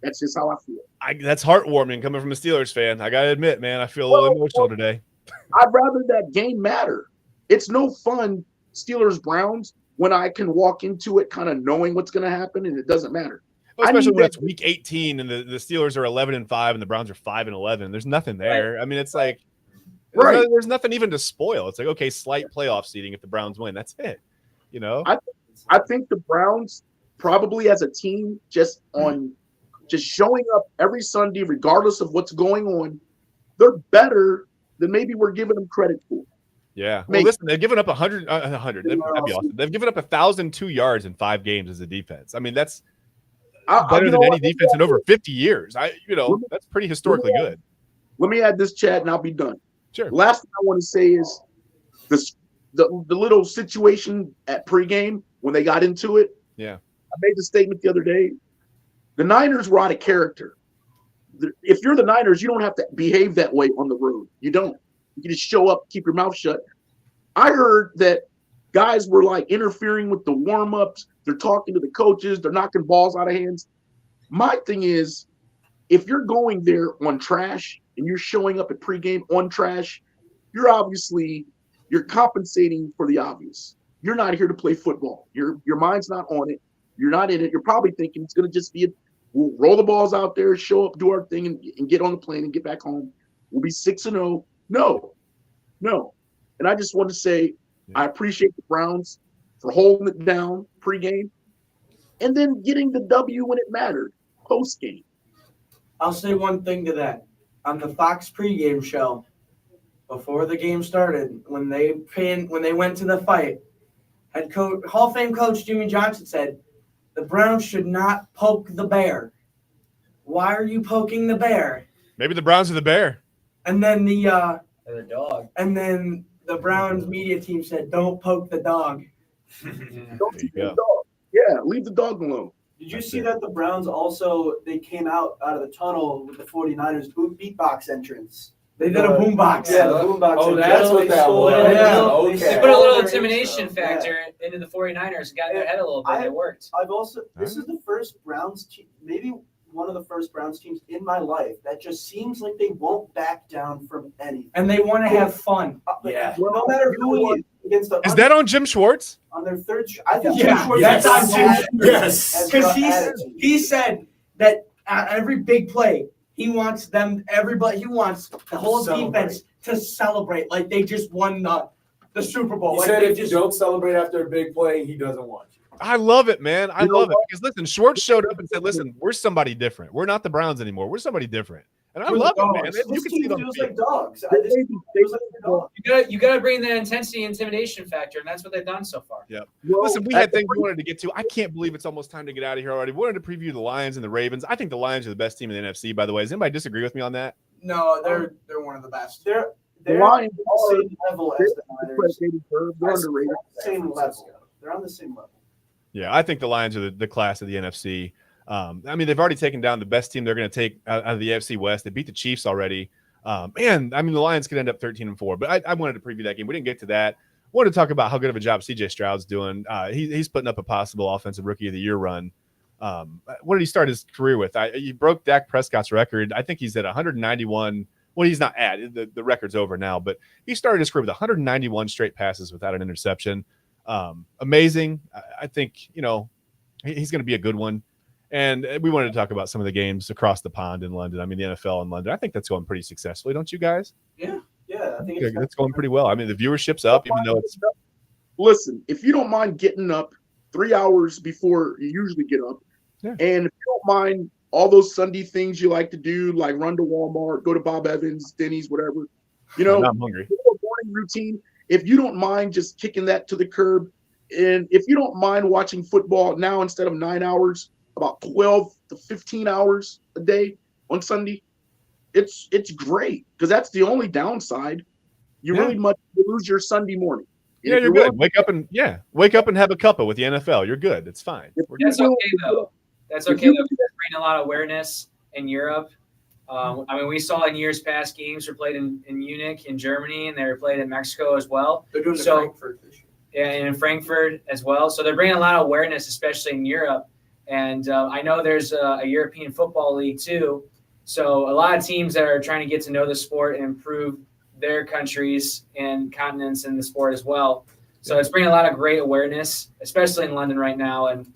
That's just how I feel. that's heartwarming coming from a Steelers fan. I got to admit, man, I feel a little emotional today. I'd rather that game matter. It's no fun, Steelers-Browns, when I can walk into it kind of knowing what's going to happen and it doesn't matter. Well, especially when it's week 18 and the Steelers are 11-5 and the Browns are 5-11. There's nothing there. Right. I mean, it's like there's nothing even to spoil. It's like, okay, slight playoff seeding if the Browns win. That's it. You know? I think the Browns probably as a team just showing up every Sunday, regardless of what's going on, they're better than maybe we're giving them credit for. Yeah. Well, listen, they've given up 100. That'd be awesome. They've given up 1,002 yards in 5 games as a defense. I mean, that's better than any defense in over 50 years. That's pretty historically good. Let me add this, Chad, and I'll be done. Sure. Last thing I want to say is the little situation at pregame when they got into it. Yeah. I made the statement the other day. The Niners were out of character. If you're the Niners, you don't have to behave that way on the road. You don't. You can just show up, keep your mouth shut. I heard that guys were like interfering with the warm-ups. They're talking to the coaches. They're knocking balls out of hands. My thing is, if you're going there on trash and you're showing up at pregame on trash, you're compensating for the obvious. You're not here to play football. Your mind's not on it. You're not in it. You're probably thinking it's going to just be we'll roll the balls out there, show up, do our thing, and get on the plane and get back home. We'll be 6-0. No. And I just want to say I appreciate the Browns for holding it down pregame and then getting the W when it mattered postgame. I'll say one thing to that. On the Fox pregame show, before the game started, when they went to the fight, Hall of Fame coach Jimmy Johnson said, the Browns should not poke the bear. Why are you poking the bear? Maybe the Browns are the bear. And then the dog. And then the Browns media team said, don't poke the dog. Don't poke the dog. Yeah, leave the dog alone. Did you see that the Browns also, they came out of the tunnel with the 49ers beatbox entrance? They did a boombox. Yeah, the boombox. Oh, that's what that was. Yeah. Okay. They put a little intimidation factor into the 49ers and got in their head a little bit. It worked. This is the first Browns team, maybe one of the first Browns teams in my life that just seems like they won't back down from anything. And they want to have fun. Yeah. No matter who it is. Against Is that on Jim Schwartz? On their third, I think Jim Schwartz. That's on Jim. Yes. Because he said that at every big play, he wants the whole defense to celebrate like they just won the Super Bowl. He like said if you don't celebrate after a big play, he doesn't want you. I love it, man. I love it. Because listen, Schwartz showed up and said, listen, we're somebody different. We're not the Browns anymore. We're somebody different. And I love it, man. You can see them. Feels like dogs. You got to bring the intensity intimidation factor, and that's what they've done so far. Yeah. Listen, we had things we wanted to get to. I can't believe it's almost time to get out of here already. We wanted to preview the Lions and the Ravens. I think the Lions are the best team in the NFC, by the way. Does anybody disagree with me on that? No, they're one of the best. The They're Lions on are the same level as the Niners. they're underrated. Same level. They're on the same level. Yeah, I think the Lions are the class of the NFC. I mean, they've already taken down the best team they're going to take out of the AFC West. They beat the Chiefs already. Man, I mean, the Lions could end up 13-4, but I wanted to preview that game. We didn't get to that. Wanted to talk about how good of a job CJ Stroud's doing. He's putting up a possible offensive rookie of the year run. What did he start his career with? He broke Dak Prescott's record. I think he's at 191. Well, he's not at the record's over now, but he started his career with 191 straight passes without an interception. Amazing. I think, he's going to be a good one. And we wanted to talk about some of the games across the pond in London. I mean, the NFL in London. I think that's going pretty successfully, don't you guys? Yeah. Yeah, I think It's going pretty well. I mean, the viewership's up, even though it's. Listen, if you don't mind getting up 3 hours before you usually get up, Yeah. and if you don't mind all those Sunday things you like to do, like run to Walmart, go to Bob Evans, Denny's, whatever, I'm hungry. morning routine. If you don't mind just kicking that to the curb, and if you don't mind watching football now instead of 9 hours, about 12 to 15 hours a day on Sunday, it's great because that's the only downside. You Yeah. really lose your Sunday morning. And Yeah, if you're willing- good. Wake up and have a cuppa with the NFL. You're good. It's fine. if We're you're That's willing okay, to though. That's If okay, you- though, because that's bringing a lot of awareness in Europe. I mean, we saw in years past games were played in Munich, in Germany, and they were played in Mexico as well. They're doing So- Frankfurt this year. Yeah, and in Frankfurt as well. So they're bringing a lot of awareness, especially in Europe. And I know there's a European football league too. So a lot of teams that are trying to get to know the sport and improve their countries and continents in the sport as well. So it's bringing a lot of great awareness, especially in London right now. And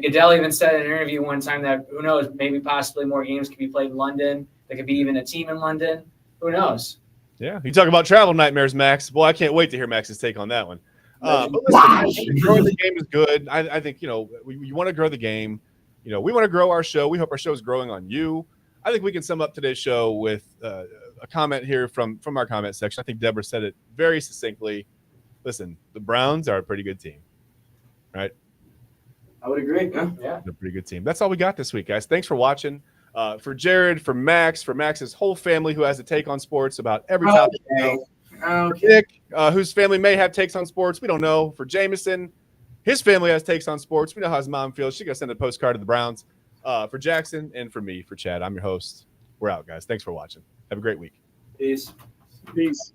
Goodell even said in an interview one time that who knows, maybe possibly more games could be played in London. There could be even a team in London. Who knows? Yeah. You talk about travel nightmares, Max. Well, I can't wait to hear Max's take on that one. But listen, growing the game is good. I think, we want to grow the game. We want to grow our show. We hope our show is growing on you. I think we can sum up today's show with a comment here from our comment section. I think Deborah said it very succinctly. Listen, the Browns are a pretty good team, right? I would agree. Yeah. Yeah. They're a pretty good team. That's all we got this week, guys. Thanks for watching. For Jared, for Max's whole family who has a take on sports about every topic. Okay. Nick, whose family may have takes on sports. We don't know. For Jameson, his family has takes on sports. We know how his mom feels. She's going to send a postcard to the Browns. For Jackson and for me, for Chad, I'm your host. We're out, guys. Thanks for watching. Have a great week. Peace. Peace.